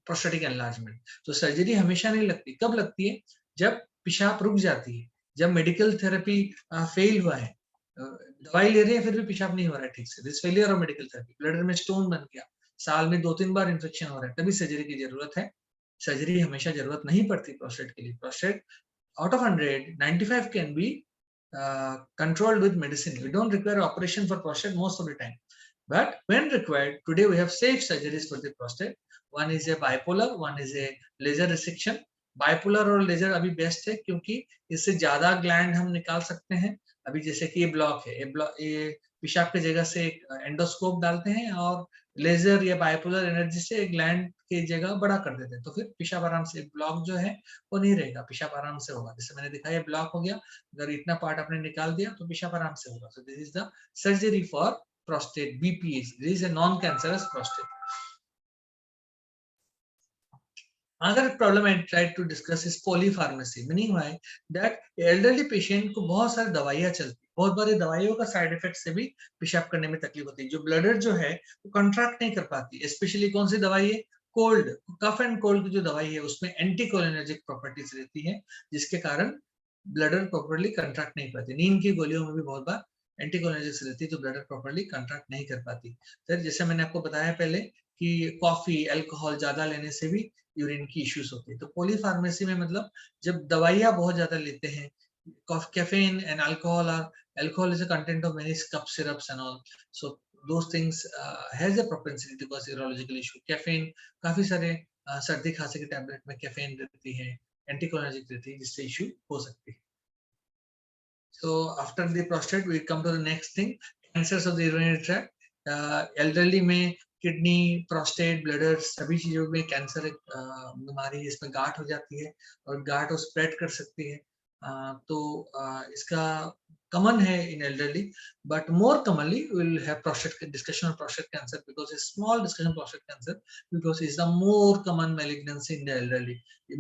prostatic enlargement. तो surgery हमेशा नहीं लगती, कब लगती है, जब पेशाब रुक जाती है, जब मेडिकल थेरेपी फेल हुआ है, दवाई ले रहे हैं फिर भी पेशाब नहीं हो रहा है ठीक से, this failure of medical therapy, bladder में स्टोन बन गया, साल में 2-3 बार इन्फेक्शन हो रहा है, तभी सर्जरी की जरूरत है। सर्जरी हमेशा जरूरत नहीं पड़ती प्रोस्टेट के लिए। Prostate out of 100, 95 can be controlled with medicine. We don't require operation for prostate most of the time. But when required, today we have safe surgeries for the prostate. One is a bipolar, one is a laser resection. Bipolar और laser अभी best है क्योंकि इससे ज्यादा gland हम निकाल सकते हैं। अभी जैसे कि ये ब्लॉक है, ये पेशाब की जगह से एक एंडोस्कोप डालते हैं और लेजर या बाइपोलर एनर्जी से ग्लैंड की जगह बड़ा कर देते हैं, तो फिर पेशाब आराम से, ब्लॉक जो है वो नहीं रहेगा, पेशाब आराम से होगा। जैसे मैंने दिखाया ब्लॉक हो गया, अगर इतना पार्ट आपने निकाल दिया तो पेशाब आराम से होगा। सो this is the surgery for prostate BPH. This is a non-cancerous prostate. Another problem I tried to discuss is polypharmacy, meaning why that elderly patient को बहुत सारी दवाइयाँ चलती, बहुत बारी दवाइयों का साइड इफेक्ट से भी पेशाब करने में तकलीफ होती है। जो ब्लडर जो है वो कंट्रैक्ट नहीं कर पाती, स्पेशली कौन सी दवाई है, कोल्ड, कफ एंड कोल्ड की जो दवाई है उसमें एंटीकोलिनर्जिक प्रॉपर्टीज रहती है, जिसके कारण ब्लडर प्रॉपर्ली कंट्रैक्ट नहीं पाती। नींद की गोलियों में भी बहुत बार एंटीकोलिनर्जिक्स रहती है, तो ब्लडर प्रॉपर्ली कंट्रैक्ट नहीं कर पाती। फिर जैसे मैंने आपको बताया पहले कि कॉफी, अल्कोहल ज्यादा लेने से भी यूरिन की इश्यूज होती है। तो पॉलीफार्मेसी में मतलब जब दवाइयाँ बहुत ज्यादा लेते हैं, caffeine and alcohol, alcohol is a content of many cup syrups and all, so those things has a propensity to cause urological issue. Caffeine, काफी सारे सर्दी खांसी के टैबलेट में कैफीन रहती है, एंटीकोलिनर्जिक रहती है, जिससे इश्यू हो सकती है। So after the prostate we come to the next thing, cancers of the urinary tract. Elderly में किडनी, प्रोस्टेट, ब्लडर, सभी चीजों में कैंसर एक बीमारी, इसमें गांठ हो जाती है और गांठ को स्प्रेड कर सकती है। तो इसका कमन है in elderly, but more commonly we will have prostate discussion on prostate cancer, because a small discussion on prostate cancer because it's the more common malignancy in the elderly.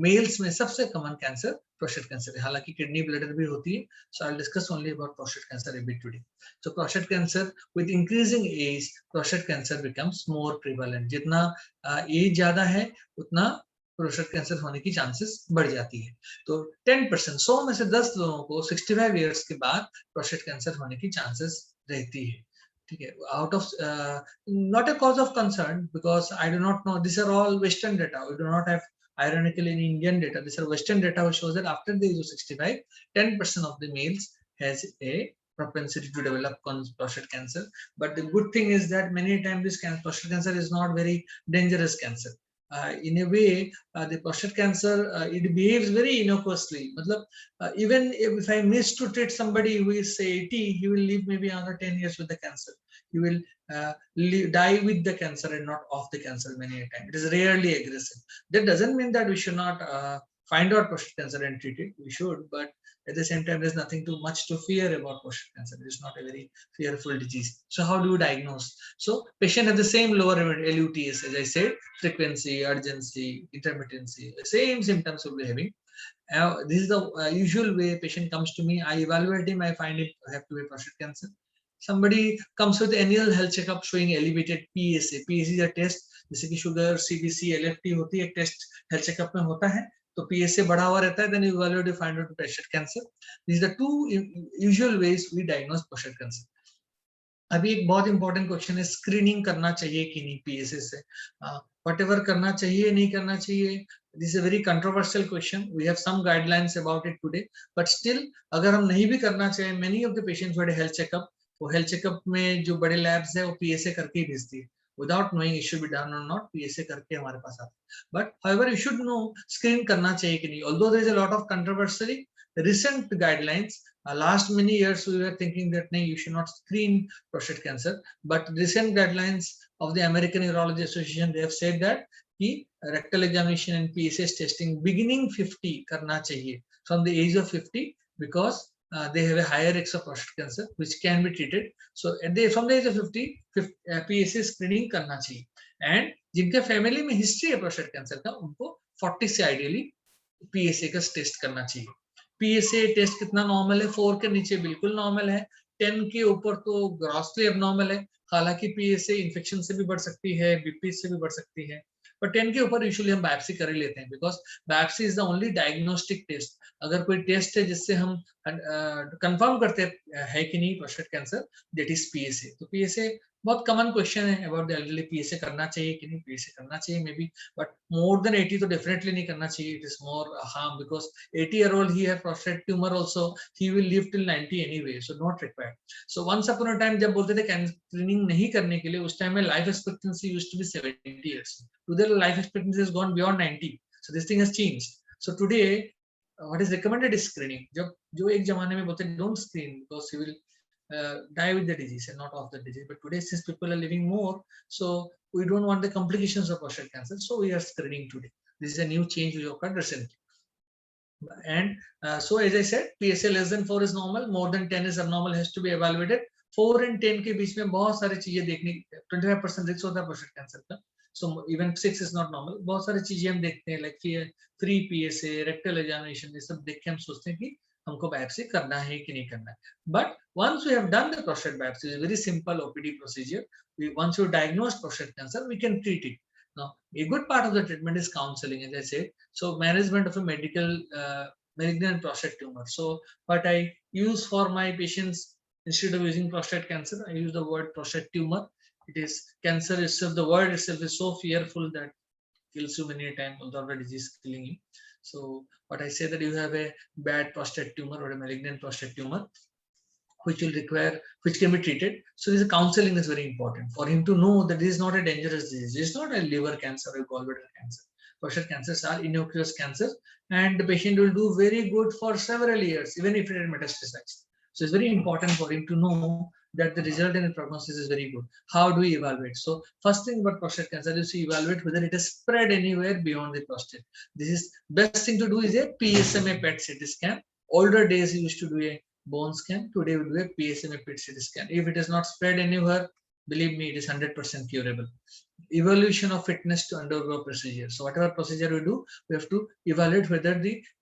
Males में सबसे common cancer prostate cancer है, हालांकि kidney, bladder भी होती है। So I'll discuss only about prostate cancer a bit today. So prostate cancer, with increasing age, prostate cancer becomes more prevalent. जितना as ज्यादा है उतना प्रोस्टेट कैंसर होने की चांसेस बढ़ जाती है। तो 10%, 100 में से 10 लोगों को 65 इयर्स के बाद प्रोस्टेट कैंसर होने की चांसेस रहती है। ठीक है, out of not a cause of concern, because I do not know, this are all western data, we do not have ironically in Indian data, these are Western data which shows that after the age of 65, 10% of the males has a propensity to develop prostate cancer. But the good thing is that many times this prostate cancer is not very dangerous cancer. In a way, the prostate cancer, it behaves very innocuously. Matlab, even if I miss to treat somebody who is say 80, he will live maybe another 10 years with the cancer. He will die with the cancer and not of the cancer many a time. It is rarely aggressive. That doesn't mean that we should not find out prostate cancer and treat it. We should, but at the same time, there's nothing too much to fear about prostate cancer. It is not a very fearful disease. So how do you diagnose? So patient have the same lower LUTs, as I said, frequency, urgency, intermittency, the same symptoms will be having. This is the usual way patient comes to me. I evaluate him. I find it have to be prostate cancer. Somebody comes with annual health checkup showing elevated PSA. PSA is a test जैसे कि sugar, CBC, LFT होती है, test health checkup में होता है. तो PSA बढ़ा हुआ रहता है. Then you evaluate to find out prostate cancer. These are the two usual ways we diagnose prostate cancer. अभी एक बहुत इंपॉर्टेंट क्वेश्चन है, स्क्रीनिंग करना चाहिए कि नहीं PSA से. Whatever करना चाहिए नहीं करना चाहिए, this is a very controversial question. We have some guidelines about it today, but still अगर हम नहीं भी करना चाहिए, many of the patients who had a health checkup, वो हेल्थ चेकअप में जो बड़े लैब्स है वो PSA करके ही भेजती है, without knowing it should be done or not. PSA करके हमारे पास आता है. But however, you should know screen करना चाहिए कि नहीं. Although there is a lot of controversy, recent guidelines, last many years we were thinking that no, you should not screen prostate cancer, but recent guidelines of the American Urology Association, they have said that कि rectal examination and PSA testing beginning 50 करना चाहिए, from the age of 50, because they have a higher risk of prostate cancer which can be treated. So from the age of 50 PSA screening करना चाहिए. And जिनके family में history है prostate cancer का, उनको 40 से आइडियली PSA का test करना चाहिए. PSA टेस्ट कितना नॉर्मल है? 4 के नीचे बिल्कुल नॉर्मल है, 10 के ऊपर तो ग्रॉसली एबनॉर्मल है. हालांकि PSA इन्फेक्शन से भी बढ़ सकती है, BP से भी बढ़ सकती है, पर 10 के ऊपर यूजुअली हम बायोप्सी कर ही लेते हैं, because biopsy is the only diagnostic test. अगर कोई टेस्ट है जिससे हम कंफर्म करते हैं कि नहीं prostate cancer, that is PSA. तो PSA बहुत कॉमन क्वेश्चन है अबाउट द एल्डरली, PSA करना चाहिए कि नहीं. PSA करना चाहिए may be, but more than 80 तो डेफिनेटली नहीं करना चाहिए. It is more harm, because 80-year-old he है prostate tumour also, he will live till 90 anyway, so not required. So once upon a time जब बोलते थे स्क्रीनिंग नहीं करने के लिए, उस टाइम में life expectancy used to be 70 years. Today life expectancy has gone beyond 90, so this thing has changed. So today what is recommended is screening. जो एक जमाने में बोलते don't screen because you will die with the disease and not of the disease, but today since people are living more, so we don't want the complications of prostate cancer, so we are screening today. This is a new change which occurred recently. And so as I said, PSA less than 4 is normal, more than 10 is abnormal, has to be evaluated. 4 and 10 के बीच में बहुत सारी चीजें देखने, 25% risk होता है prostate cancer का. So even 6 is not normal. बहुत सारी चीजें हम देखते हैं, like free PSA, rectal examination, ये सब देख के हम सोचते हैं कि हमको बायोप्सी करना है कि नहीं करना है. But once we have done the prostate biopsy, it's a very simple OPD procedure. Once you diagnose prostate cancer, we can treat it. Now, a good part of the treatment is counseling, as I said. So management of a malignant prostate tumor. So what I use for my patients, instead of using prostate cancer, I use the word prostate tumor. It is cancer itself. The word itself is so fearful that kills you many a time, although the disease is killing you. So what I say that you have a bad prostate tumor or a malignant prostate tumor, which can be treated. So this counseling is very important for him to know that this is not a dangerous disease. It's not a liver cancer or gallbladder cancer. Prostate cancers are innocuous cancers, and the patient will do very good for several years, even if it is metastasized. So it's very important for him to know that the result and the prognosis is very good. How do we evaluate? So first thing about prostate cancer is to evaluate whether it has spread anywhere beyond the prostate. This is best thing to do is a PSMA PET CT scan. Older days we used to do a bone scan. Today we do a PSMA PET CT scan. If it is not spread anywhere, believe me, it is 100% curable. Evaluation of fitness to undergo procedure. So whatever procedure we do, we have to evaluate whether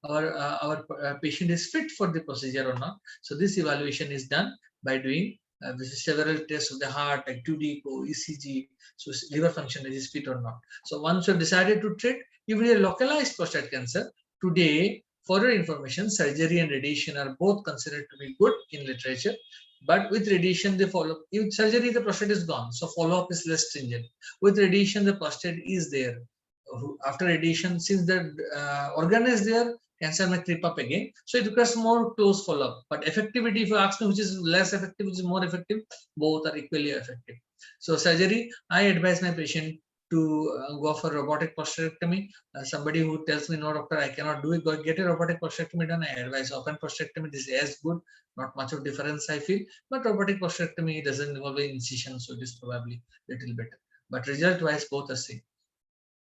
our patient is fit for the procedure or not. So this evaluation is done by doing several tests of the heart, like 2D echo, ECG, so liver function is fit or not. So once you have decided to treat, even a localized prostate cancer, today, for your information, surgery and radiation are both considered to be good in literature. But with radiation, they follow. With surgery, the prostate is gone, so follow-up is less stringent. With radiation, the prostate is there. After radiation, since the organ is there, cancer may creep up again. So it requires more close follow-up. But effectivity, if you ask me which is less effective, which is more effective, both are equally effective. So surgery, I advise my patient go for robotic prostatectomy. Somebody who tells me, no, doctor, I cannot do it, go get a robotic prostatectomy done. I advise open prostatectomy. This is as good, not much of difference I feel, but robotic prostatectomy doesn't involve incision, so it is probably little better. But result wise, both are same.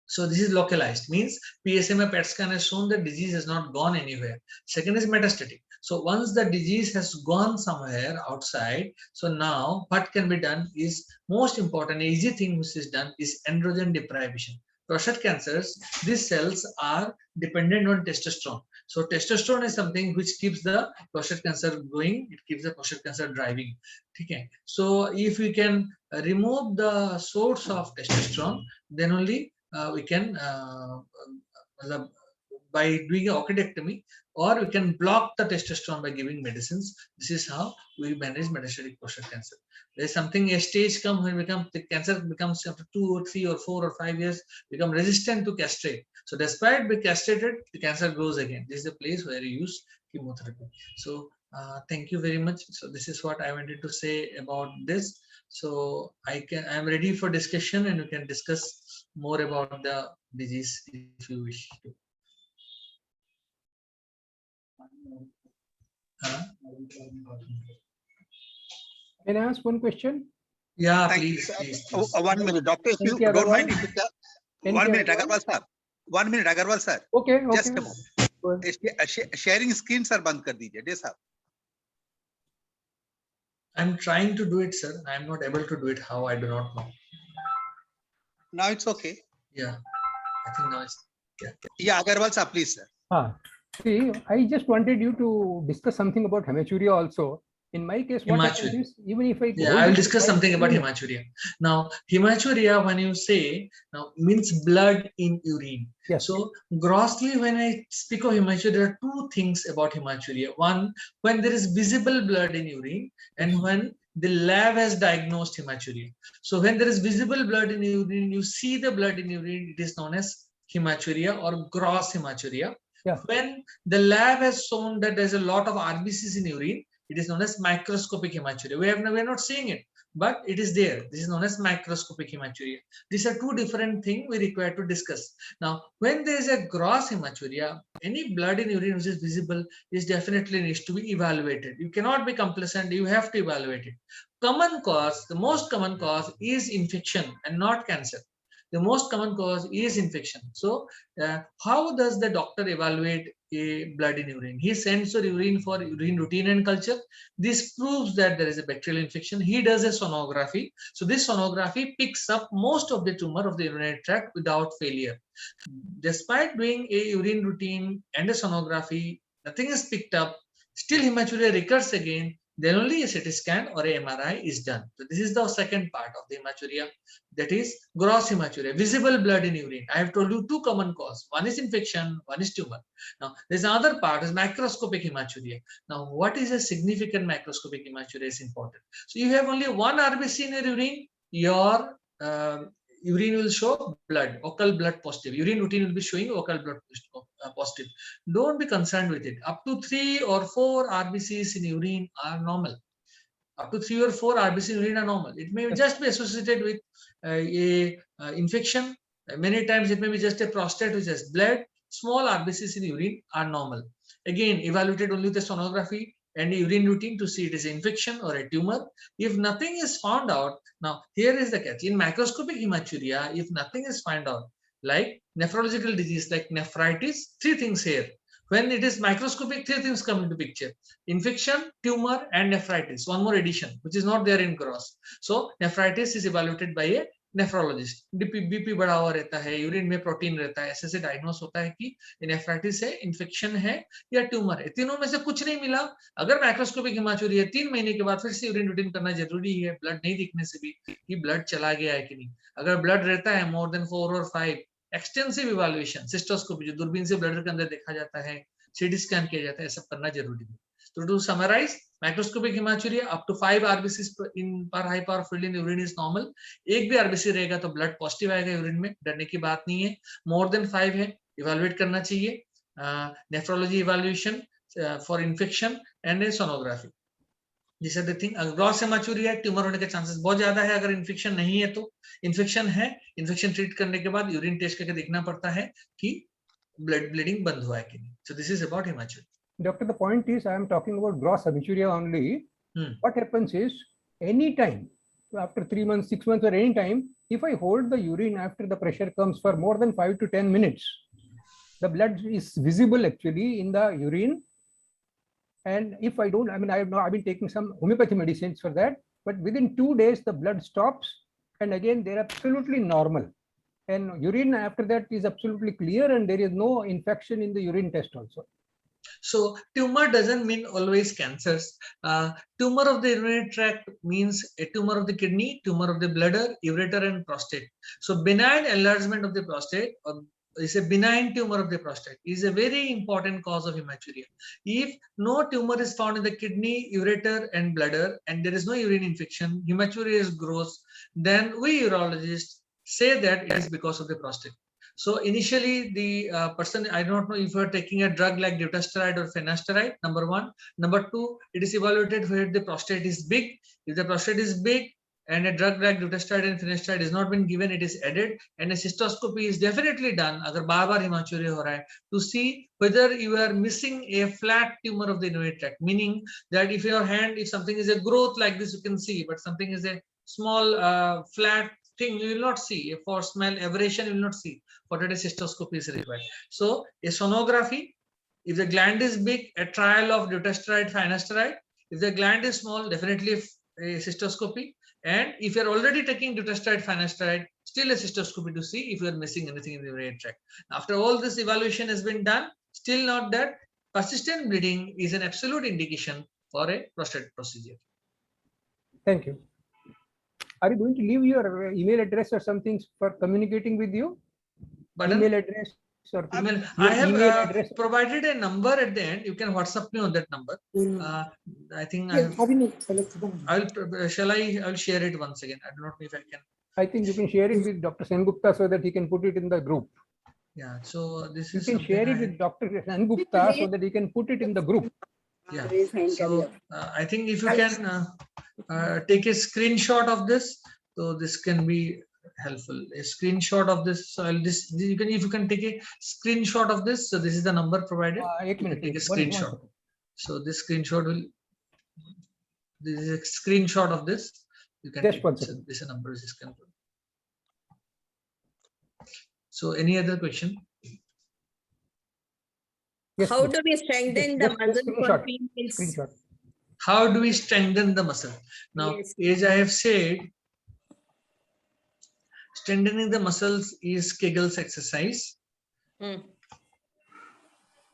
So this is localized, means PSMA PET scan has shown that disease has not gone anywhere. Second is metastatic. So once the disease has gone somewhere outside, so now what can be done is most important, easy thing which is done is androgen deprivation. Prostate cancers, these cells are dependent on testosterone. So testosterone is something which keeps the prostate cancer going, it keeps the prostate cancer driving. Okay. So if we can remove the source of testosterone, then only we can by doing a orchidectomy, or we can block the testosterone by giving medicines. This is how we manage metastatic prostate cancer. There is something, a stage comes when the cancer becomes after 2 or 3 or 4 or 5 years become resistant to castrate. So despite being castrated, the cancer grows again. This is a place where you use chemotherapy. So thank you very much. So this is what I wanted to say about this. So I'm ready for discussion, and we can discuss more about the disease if you wish to. Can I ask one question? Yeah, Thank please, you. please. 1 minute, doctor, if you Thank you, don't mind. Agarwal. If you Thank 1 you, minute, Agarwal. Agarwal sir. 1 minute, Agarwal sir. Okay, Just okay. a moment. Sharing screen sir बंद कर दीजिए. Yes sir. I'm trying to do it, sir. I'm not able to do it. How, I do not know. Now it's okay. Yeah, I think now it's Yeah, Agarwal sir, please sir. See, I just wanted you to discuss something about hematuria also. In my case, what happens Hematuria. is, even if I I will discuss something about hematuria. Now, hematuria, when you say, now means blood in urine. Yes. So grossly, when I speak of hematuria, there are two things about hematuria. One, when there is visible blood in urine, and when the lab has diagnosed hematuria. So when there is visible blood in urine, you see the blood in urine, it is known as hematuria or gross hematuria. Yeah. When the lab has shown that there's a lot of RBCs in urine, it is known as microscopic hematuria. We're not seeing it, but it is there. This is known as microscopic hematuria. These are two different things we require to discuss. Now, when there is a gross hematuria, any blood in urine which is visible is definitely needs to be evaluated. You cannot be complacent. You have to evaluate it. Common cause, the most common cause is infection and not cancer. The most common cause is infection. So how does the doctor evaluate a blood in urine? He sends your urine for urine routine and culture. This proves that there is a bacterial infection. He does a sonography. So this sonography picks up most of the tumor of the urinary tract without failure. Despite doing a urine routine and a sonography, nothing is picked up. Still hematuria recurs again. Then only a CT scan or a MRI is done. So this is the second part of the hematuria, that is gross hematuria, visible blood in urine. I have told you two common causes. One is infection, one is tumor. Now, there's another part is macroscopic hematuria. Now, what is a significant macroscopic hematuria is important. So you have only one RBC in your urine, your urine will show blood, occult blood positive. Urine routine will be showing occult blood positive. Don't be concerned with it. Up to 3 or 4 RBCs in urine are normal. Up to 3 or 4 RBCs in urine are normal. It may just be associated with a infection. Many times it may be just a prostate which has bled. Small RBCs in urine are normal. Again, evaluated only with a sonography and a urine routine to see it is an infection or a tumor. If nothing is found out, now here is the catch. In macroscopic hematuria, if nothing is found out, like nephrological disease like nephritis, 3 things here. When it is microscopic, 3 things come into picture: infection, tumor, and nephritis. One more addition, which is not there in gross. So nephritis is evaluated by a nephrologist BP बढ़ा हुआ रहता है, urine में protein रहता है, ऐसे से diagnose होता है कि नेफ्राइटिस है, इन्फेक्शन है या ट्यूमर है. तीनों में से कुछ नहीं मिला, अगर माइक्रोस्कोपिक हेमाचूरी है, 3 महीने के बाद फिर से यूरिन रूटीन करना जरूरी है, ब्लड नहीं दिखने से भी कि ब्लड चला गया है कि नहीं. अगर ब्लड रहता है मोर देन 4 और 5, एक्सटेंसिव इवैल्यूएशन, सिस्टोस्कोपी जो दूरबीन से ब्लड के अंदर देखा जाता है, सीटी स्कैन किया जाता है, सब करना जरूरी है. So to summarize, microscopic hematuria up to 5 RBCs per high power filled in urine is normal. एक भी RBC रहेगा तो ब्लड पॉजिटिव आएगा यूरिन में, डरने की बात नहीं है. मोर देन 5 है, इवैल्यूएट करना चाहिए. Nephrology evaluation for infection and sonography. These are the thing. Gross haematuria है, ट्यूमर होने के चांसेस बहुत ज्यादा है अगर इन्फेक्शन नहीं है तो. इन्फेक्शन है, इन्फेक्शन ट्रीट करने के बाद यूरिन टेस्ट करके देखना पड़ता है कि ब्लड ब्लीडिंग बंद हुआ है कि नहीं. So this is about hematuria. Doctor, the point is I am talking about gross hematuria only. What happens is anytime after 3 months, 6 months or any time, if I hold the urine after the pressure comes for more than 5 to 10 minutes, the blood is visible actually in the urine. And if I don't, I mean, I've been taking some homeopathy medicines for that, but within 2 days, the blood stops. And again, they're absolutely normal. And urine after that is absolutely clear and there is no infection in the urine test also. So tumor doesn't mean always cancers. Tumor of the urinary tract means a tumor of the kidney, tumor of the bladder, ureter and prostate. So benign enlargement of the prostate or is a benign tumor of the prostate is a very important cause of hematuria. If no tumor is found in the kidney, ureter and bladder and there is no urine infection, hematuria is gross, then we urologists say that it is because of the prostate. So initially the person, I don't know if you are taking a drug like dutasteride or finasteride, number one. Number two, it is evaluated where the prostate is big. If the prostate is big and a drug like dutasteride and finasteride is not been given, it is added and a cystoscopy is definitely done agar bar hematuria ho raha hai, to see whether you are missing a flat tumor of the urinary tract, meaning that if your hand, if something is a growth like this, you can see, but something is a small flat thing, you will not see. For small aberration, you will not see. For that, a cystoscopy is required. So, a sonography, if the gland is big, a trial of dutasteride, finasteride. If the gland is small, definitely a cystoscopy. And if you are already taking dutasteride, finasteride, still a cystoscopy to see if you are missing anything in the urinary tract. After all this evaluation has been done, still not that, persistent bleeding is an absolute indication for a prostate procedure. Thank you. Are you going to leave your email address or something for communicating with you? Pardon? Email address or email. I have provided a number at the end. You can WhatsApp me on that number. I think I will. Shall I will share it once again. I do not know if I can. I think you can share it with Dr. Sengupta so that he can put it in the group. Yeah. So this you is. You can share it with Dr. Sengupta so that he can put it in the group. Yeah. So I think if you can take a screenshot of this, so this can be helpful. A screenshot of this. So you can, if you can take a screenshot of this. So this is the number provided. Take a screenshot. So this screenshot will. This is a screenshot of this. You can. Just take, so this number is confirmed. So any other question? Yes, how do we strengthen the muscle for females? How do we strengthen the muscle? Now, as I have said, strengthening the muscles is Kegel's exercise.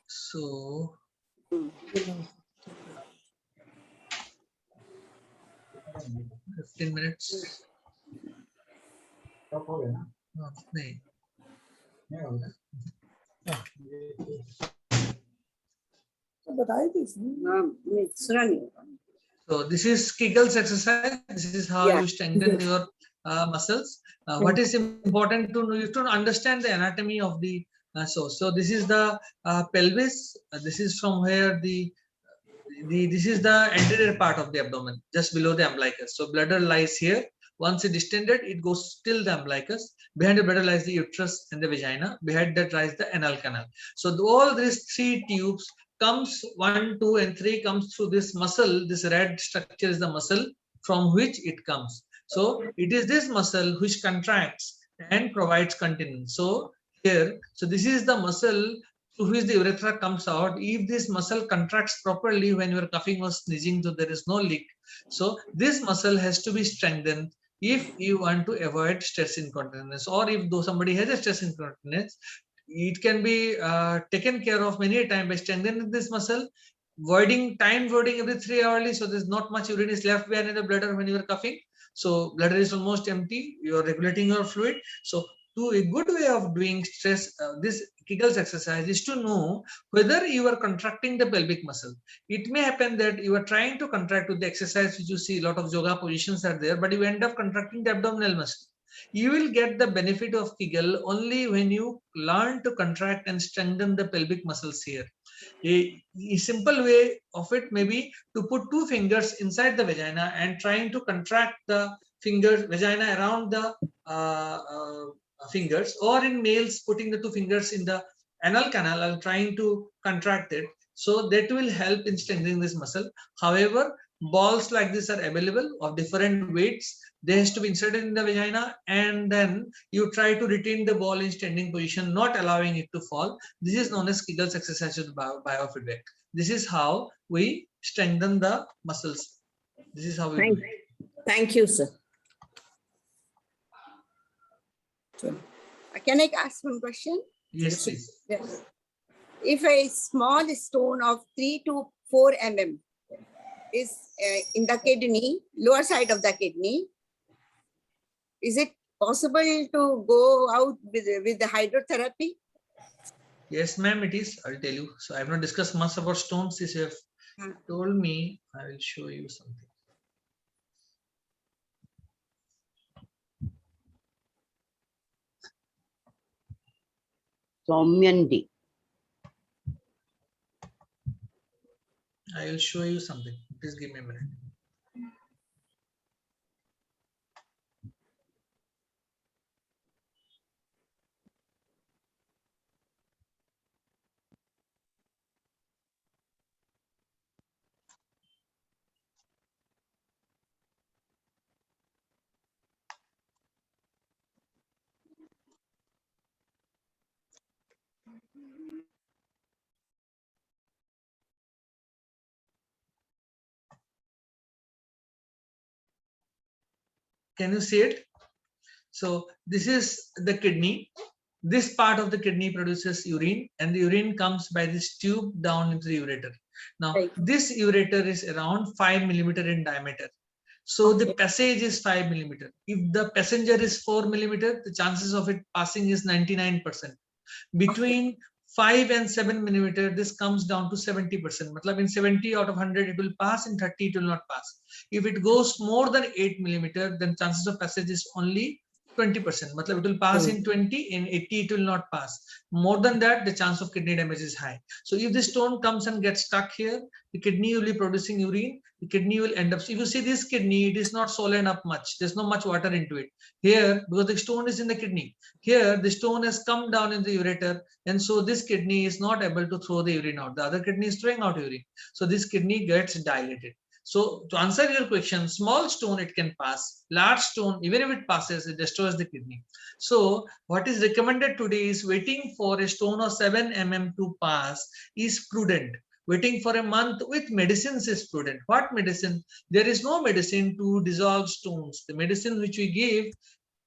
So, 15 minutes. So this is Kegel's exercise. This is how you strengthen your muscles. What is important to know, you have to understand the anatomy of the so this is the pelvis. This is from where this is the anterior part of the abdomen, just below the umbilicus. So bladder lies here. Once it distended, it goes till the umbilicus. Behind the bladder lies the uterus and the vagina. Behind that lies the anal canal. So all these three tubes comes 1, 2, and 3 comes through this muscle. This red structure is the muscle from which it comes. So it is this muscle which contracts and provides continence. So here, so this is the muscle through which the urethra comes out. If this muscle contracts properly when you are coughing or sneezing, so there is no leak. So this muscle has to be strengthened if you want to avoid stress incontinence, or if though somebody has a stress incontinence, it can be taken care of many a time by strengthening this muscle, time voiding every 3 hourly, so there's not much urine is left behind in the bladder when you are coughing. So bladder is almost empty, you are regulating your fluid. So a good way of doing stress, this Kegel's exercise is to know whether you are contracting the pelvic muscle. It may happen that you are trying to contract with the exercise which you see, a lot of yoga positions are there, but you end up contracting the abdominal muscle. You will get the benefit of Kegel only when you learn to contract and strengthen the pelvic muscles here. A simple way of it may be to put 2 fingers inside the vagina and trying to contract the vagina around the fingers, or in males putting the 2 fingers in the anal canal and trying to contract it. So that will help in strengthening this muscle. However, balls like this are available of different weights. They has to be inserted in the vagina, and then you try to retain the ball in standing position, not allowing it to fall. This is known as Kegel's exercise with biofeedback. This is how we strengthen the muscles. This is how we do it. Thank you, sir. Can I ask one question? Yes, please. Yes. If a small stone of 3 to 4 mm is in the kidney, lower side of the kidney, is it possible to go out with the hydrotherapy? Yes, ma'am, it is. I'll tell you. So I have not discussed much about stones. If you have told me, I will show you something. Soumyandi. I will show you something. Please give me a minute. Can you see it? So this is the kidney. This part of the kidney produces urine, and the urine comes by this tube down into the ureter. Now, this ureter is around 5 millimeter in diameter. So the passage is 5 millimeter. If the passenger is 4 millimeter, the chances of it passing is 99%. Between 5 and 7 millimeter, this comes down to 70%. Matlab in 70 out of 100, it will pass. In 30, it will not pass. If it goes more than 8 millimeter, then chances of passage is only 20%. Matlab it will pass in 20, in 80 it will not pass. More than that, the chance of kidney damage is high. So if the stone comes and gets stuck here, the kidney will be producing urine. The kidney will end up. So if you see this kidney, it is not swollen up much. There's not much water into it. Here, because the stone is in the kidney, here the stone has come down in the ureter, and so this kidney is not able to throw the urine out. The other kidney is throwing out urine. So this kidney gets dilated. So to answer your question, small stone it can pass. Large stone, even if it passes, it destroys the kidney. So what is recommended today is waiting for a stone of 7 mm to pass is prudent. Waiting for a month with medicines is prudent. What medicine? There is no medicine to dissolve stones. The medicine which we give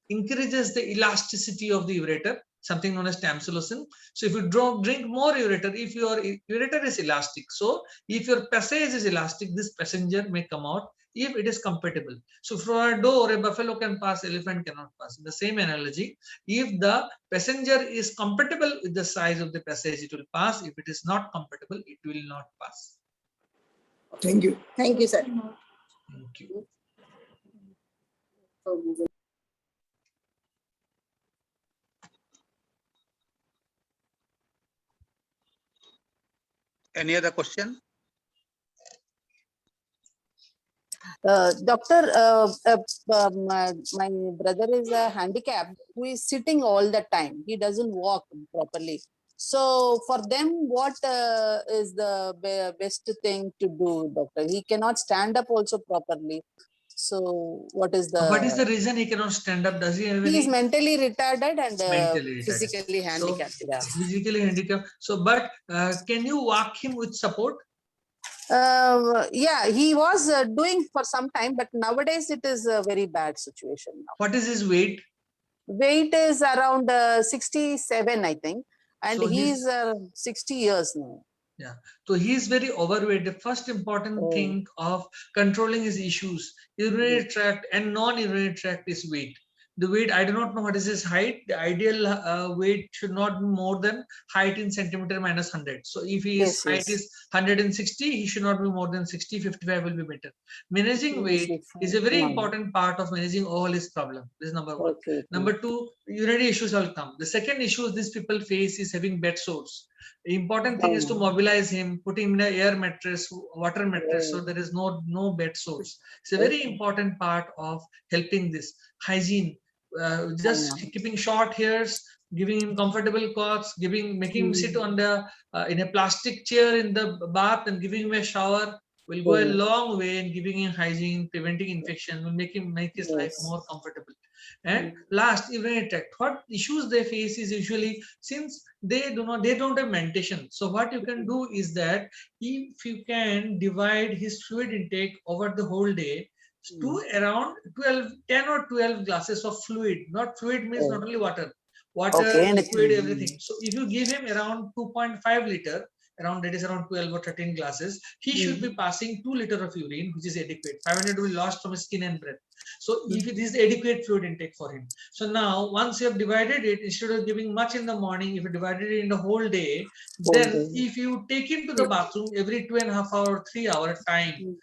increases the elasticity of the ureter, something known as tamsulosin. So if you drink more ureter, if your ureter is elastic, so if your passage is elastic, this passenger may come out if it is compatible. So for a doe or a buffalo can pass, elephant cannot pass. In the same analogy, if the passenger is compatible with the size of the passage, it will pass. If it is not compatible, it will not pass. Thank you. Thank you, sir. Thank you. Any other question? Doctor, my brother is handicapped who is sitting all the time. He doesn't walk properly. So for them, what is the best thing to do, doctor? He cannot stand up also properly. So what is the reason he cannot stand up? Does he have He is mentally retarded and mentally physically handicapped. So, yeah. Physically handicapped. So, but can you walk him with support? Yeah, he was doing for some time, but nowadays it is a very bad situation now. What is his weight? Weight is around 67, I think, and so he's 60 years now. Yeah, so he's very overweight. The first important thing of controlling his issues, urinary tract and non-urinary tract, is weight. The weight, I do not know what is his height. The ideal weight should not be more than height in centimeter minus 100. So if his height is 160, he should not be more than 60, 55 will be better. Managing weight is a very important part of managing all his problems. This is number one. Number two, urinary issues will come. The second issue these people face is having bed sores. Important thing is to mobilize him, put him in an air mattress, water mattress, so there is no bed sores. It's a very important part of helping this hygiene. Just keeping short hairs, giving him comfortable cots, making him sit on the in a plastic chair in the bath and giving him a shower will go a long way in giving him hygiene, preventing infection, will make his life more comfortable. And last, urinary tract. What issues they face is usually, since they don't have mentation. So what you can do is that if you can divide his fluid intake over the whole day to around 10 or 12 glasses of fluid. Not fluid means not only water, liquid, everything. So if you give him around 2.5 liter, that is around 12 or 13 glasses, he should be passing 2 liters of urine, which is adequate. 500 will be lost from his skin and breath. So if it is adequate fluid intake for him. So now once you have divided it, instead of giving much in the morning, if you divided it in the whole day, then if you take him to the bathroom every 2.5 hour, 3 hour time,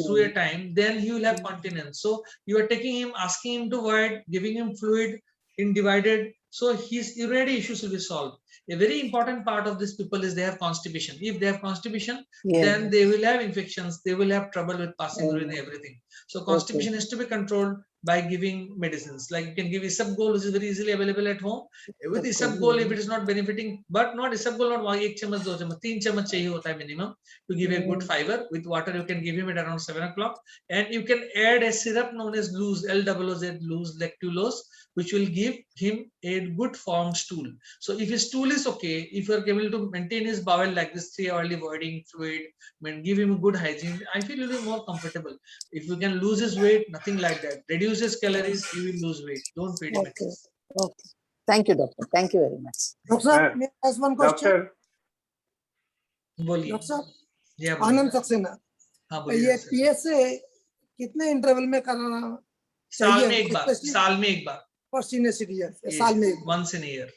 through a time, then he will have continence. So you are taking him, asking him to void, giving him fluid in divided, so his urinary issues will be solved. A very important part of these people is they have constipation. If they have constipation, then they will have infections, they will have trouble with passing urine and everything. So constipation has to be controlled by giving medicines. Like you can give Isabgol, which is very easily available at home. With Isabgol, if it is not benefiting, but not Isabgol, not 1 chamas, 2 chamas, 3 chamas chahiye hota hai minimum to give a good fiber. With water, you can give him at around 7 o'clock. And you can add a syrup known as loose, LOOZ, loose lactulose, which will give him a good formed stool. So if his stool is okay, if you are able to maintain his bowel like this 3 hourly voiding fluid, give him good hygiene, I feel he will be more comfortable. If you can lose his weight, nothing like that. Reduce his calories, he will lose weight. Don't feed him excess. Okay. Thank you, doctor. Thank you very much. Doctor, may I ask one question? बोलिए। Doctor जी, आनंद सक्सेना, ये PSA कितने interval में कराना साल में एक बार for senior citizens, साल में once in a year.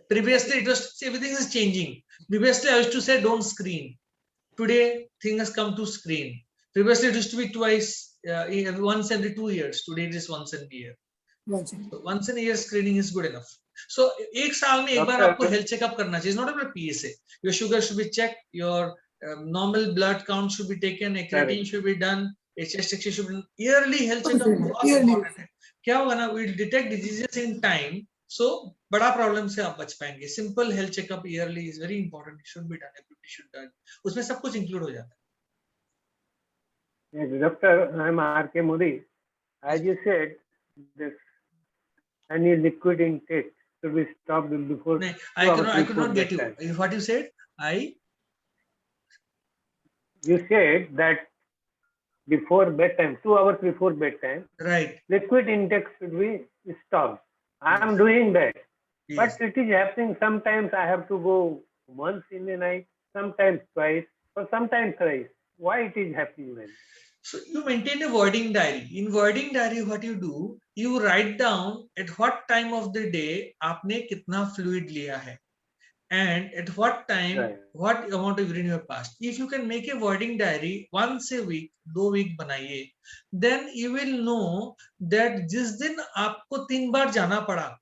Previously, everything is changing. Previously, I used to say don't screen. Today, thing has come to screen. Previously, it used to be twice, once every 2 years. Today, it is once in a year. So once in a year screening is good enough. So, एक साल में एक बार आपको health checkup करना चाहिए. It's not about PSA. Your sugar should be checked. Your normal blood count should be taken. A creatinine should be done. A chest X-ray should be done. Yearly health checkup बहुत important है. क्या होगा ना? We'll detect diseases in time. So, बड़ा problem से आप बच पाएंगे. Simple health checkup yearly is very important. It should be done. Everybody should done. उसमें सब कुछ include हो जाता है. Doctor, I'm R.K. Modi. As you said, this any liquid intake should be stopped before. No, I could not get you. What you said? You said that before bedtime, 2 hours before bedtime, right? Liquid intake should be stopped. I am doing that, but it is happening. Sometimes I have to go once in the night, sometimes twice, or sometimes thrice. Why it is happening then? So you maintain a voiding diary. In voiding diary, what you do, you write down at what time of the day आपने कितना fluid लिया है, and at what time, what amount of urine you have passed. If you can make a voiding diary once a week, 2 week बनाइए, then you will know that जिस दिन आपको 3 बार जाना पड़ा,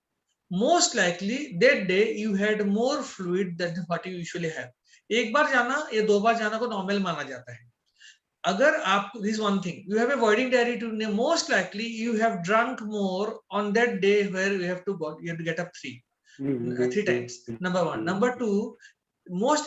most likely that day you had more fluid than what you usually have. एक बार जाना या 2 बार जाना को normal माना जाता है. अगर आप, this is one thing, you have a voiding diary to know, most likely you have drunk more on that day where you have to get up 3 times. Number 1. Number 2,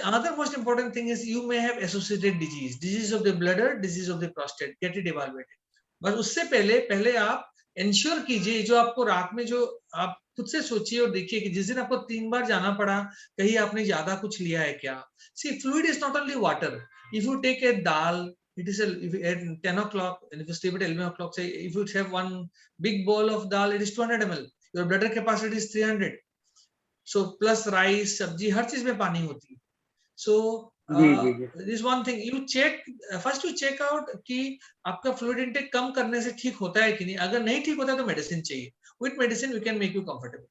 another most important thing is you may have associated disease of the bladder, disease of the prostate. Get it evaluated. बस उससे पहले आप ensure कीजिए, जो आपको रात में जो आप खुद से सोचिए और देखिए कि जिस दिन आपको 3 बार जाना पड़ा, कहीं आपने ज्यादा कुछ लिया है क्या. See, fluid is not only water. If you take a dal, it is if you at 10 o'clock, and if you sleep at 11 o'clock, say if you have one big bowl of dal, it is 200 ml. Your bladder capacity is 300. So plus rice, sabji, हर चीज में पानी होती है. So this one thing you check, first you check out कि आपका fluid intake कम करने से ठीक होता है कि नहीं. अगर नहीं ठीक होता तो medicine चाहिए. With medicine we can make you comfortable.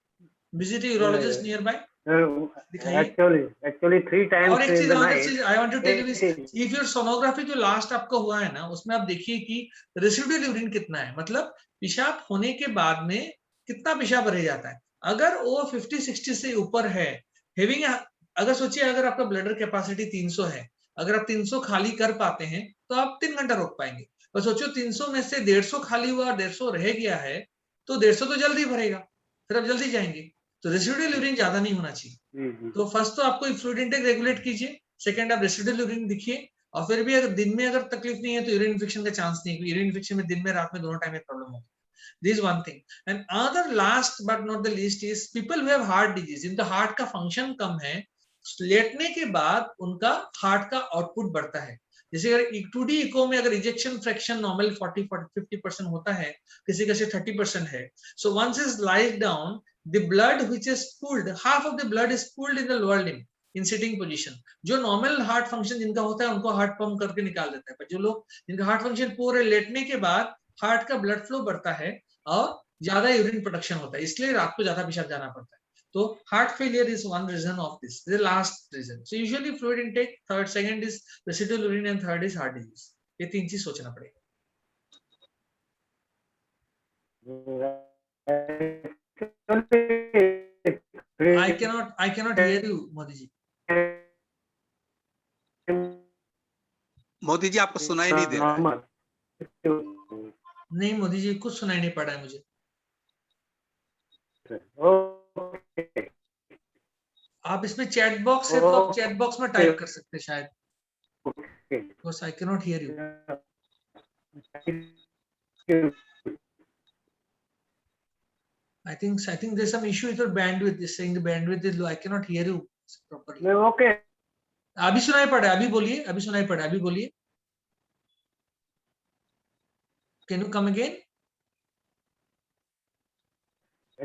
Visit a urologist nearby. Actually 3 times. और एक चीज I want to tell you is, if your sonography जो last आपका हुआ है ना, उसमें आप देखिए कि residual urine कितना है, मतलब पेशाब होने के बाद में कितना पेशाब रह जाता है. अगर वो 50-60 से ऊपर है, having a अगर सोचिए अगर आपका ब्लडर कैपेसिटी 300 है, अगर आप 300 खाली कर पाते हैं तो आप 3 घंटा रोक पाएंगे। और सोचो 300 में से 150 खाली हुआ, 150 रह गया है, तो 150 तो जल्दी भरेगा, फिर आप जल्दी जाएंगे। तो रेसिडुअल यूरिन ज्यादा नहीं होना चाहिए। तो फर्स्ट तो आपको फ्लूइड इंटेक रेगुलेट कीजिए, सेकंड आप रेसिडुअल यूरिन दिखिए, और फिर भी अगर दिन में अगर तकलीफ नहीं है तो यूरिन इन्फेक्शन का चांस नहीं है। यूरिन इन्फेक्शन में दिन में रात में दोनों टाइम में प्रॉब्लम होगी। This is one thing. And other last but not the least is people who have heart disease, जिनका हार्ट का फंक्शन कम है, लेटने के बाद उनका हार्ट का आउटपुट बढ़ता है। जैसे अगर 2D इको में अगर इजेक्शन फ्रैक्शन नॉर्मल 40-50% होता है, किसी का 30% है, so once is lies down, the blood which is pulled, half of the blood is pulled in the lower limb in sitting position. जो नॉर्मल हार्ट फंक्शन जिनका होता है उनको हार्ट पंप करके निकाल देता है, पर जो लोग जिनका हार्ट फंक्शन पूरे लेटने के बाद हार्ट का ब्लड फ्लो बढ़ता है और ज्यादा यूरिन प्रोडक्शन होता है, इसलिए रात को ज्यादा पेशाब जाना पड़ता है। तो heart failure is one reason of this, the last reason. So usually fluid intake, third second is residual urine and third is heart disease. ये तीन चीज सोचना पड़ेगा। I cannot hear you, Modi ji. Modi ji आपको सुनाई नहीं दे रहा है। नहीं मोदी जी, कुछ सुनाई नहीं पड़ा है मुझे। आप इसमें चैट बॉक्स है तो आप चैट बॉक्स में टाइप कर सकते हैं शायद। Because I cannot hear you. I think there's some issue with your bandwidth. It's saying the bandwidth is low. I cannot hear you properly. Okay. अभी सुनाई पड़ा है, अभी बोलिए, अभी सुनाई पड़ा है, अभी बोलिए। Can you come again?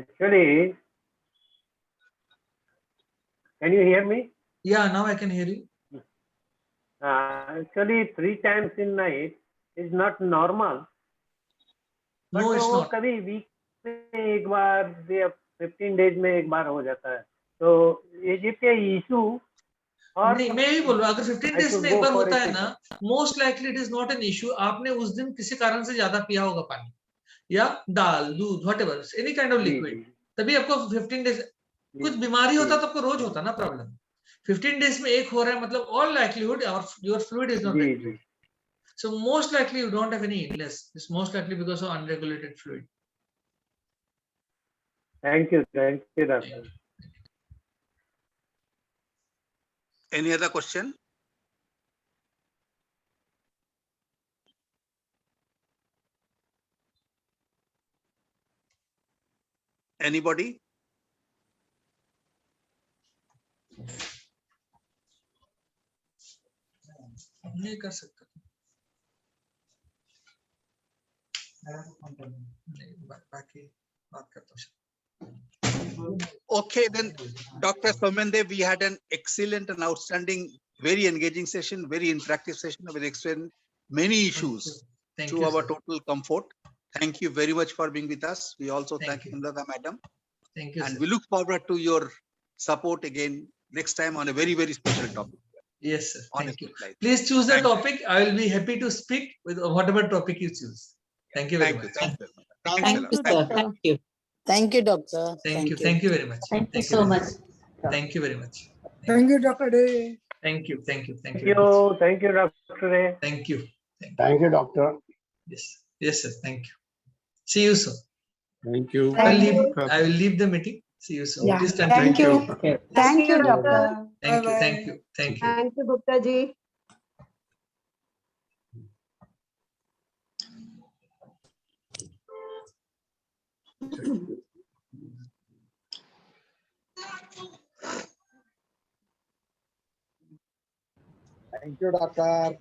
Actually, can you hear me? Yeah, now I can hear you. Actually, 3 times in night is not normal. No, it's not. कभी वीक में एक बार या 15 डेज में एक बार हो जाता है, तो ये इशू। और नहीं, मैं यही बोल रहा हूँ, अगर 15 डेज में एक बार होता है ना, most likely it is not an issue. आपने उस दिन किसी कारण से ज्यादा पिया होगा पानी या दाल, दूध, whatever, any kind of liquid, तभी आपको 15 डेज। कुछ बीमारी होता तो आपको रोज होता ना प्रॉब्लम। 15 डेज में एक हो रहा है मतलब all likelihood your fluid is not regulated. So most likely you don't have any illness. It's most likely because of unregulated fluid. Thank you, doctor. Any other question? Anybody? नहीं कर सकता। Okay, then Dr. Somendev, we had an excellent and outstanding, very engaging session, very interactive session. We explained many issues to our total comfort. Thank you very much for being with us. We also thank Hemlata madam. Thank you. And sir. we look forward to your support again next time on a very, very special topic. Yes, sir. Thank you. Please choose the topic. I will be happy to speak with whatever topic you choose. Thank you very much. Thank you. Thank you, sir. Thank you. Thank you, doctor. Thank you. Thank you very much. Thank you so much. Thank you very much. Thank you, Dr. Day. Thank you. Thank you, Dr. Day. Thank you. Thank you, doctor. Yes. Yes, sir. Thank you. See you soon. Thank you. I will leave the meeting. See you soon. Yeah. Please continue. Thank you. Okay. Thank you, doctor. Thank you. Bye-bye. Thank you. Thank you. Thank you, Gupta ji. Thank you, doctor.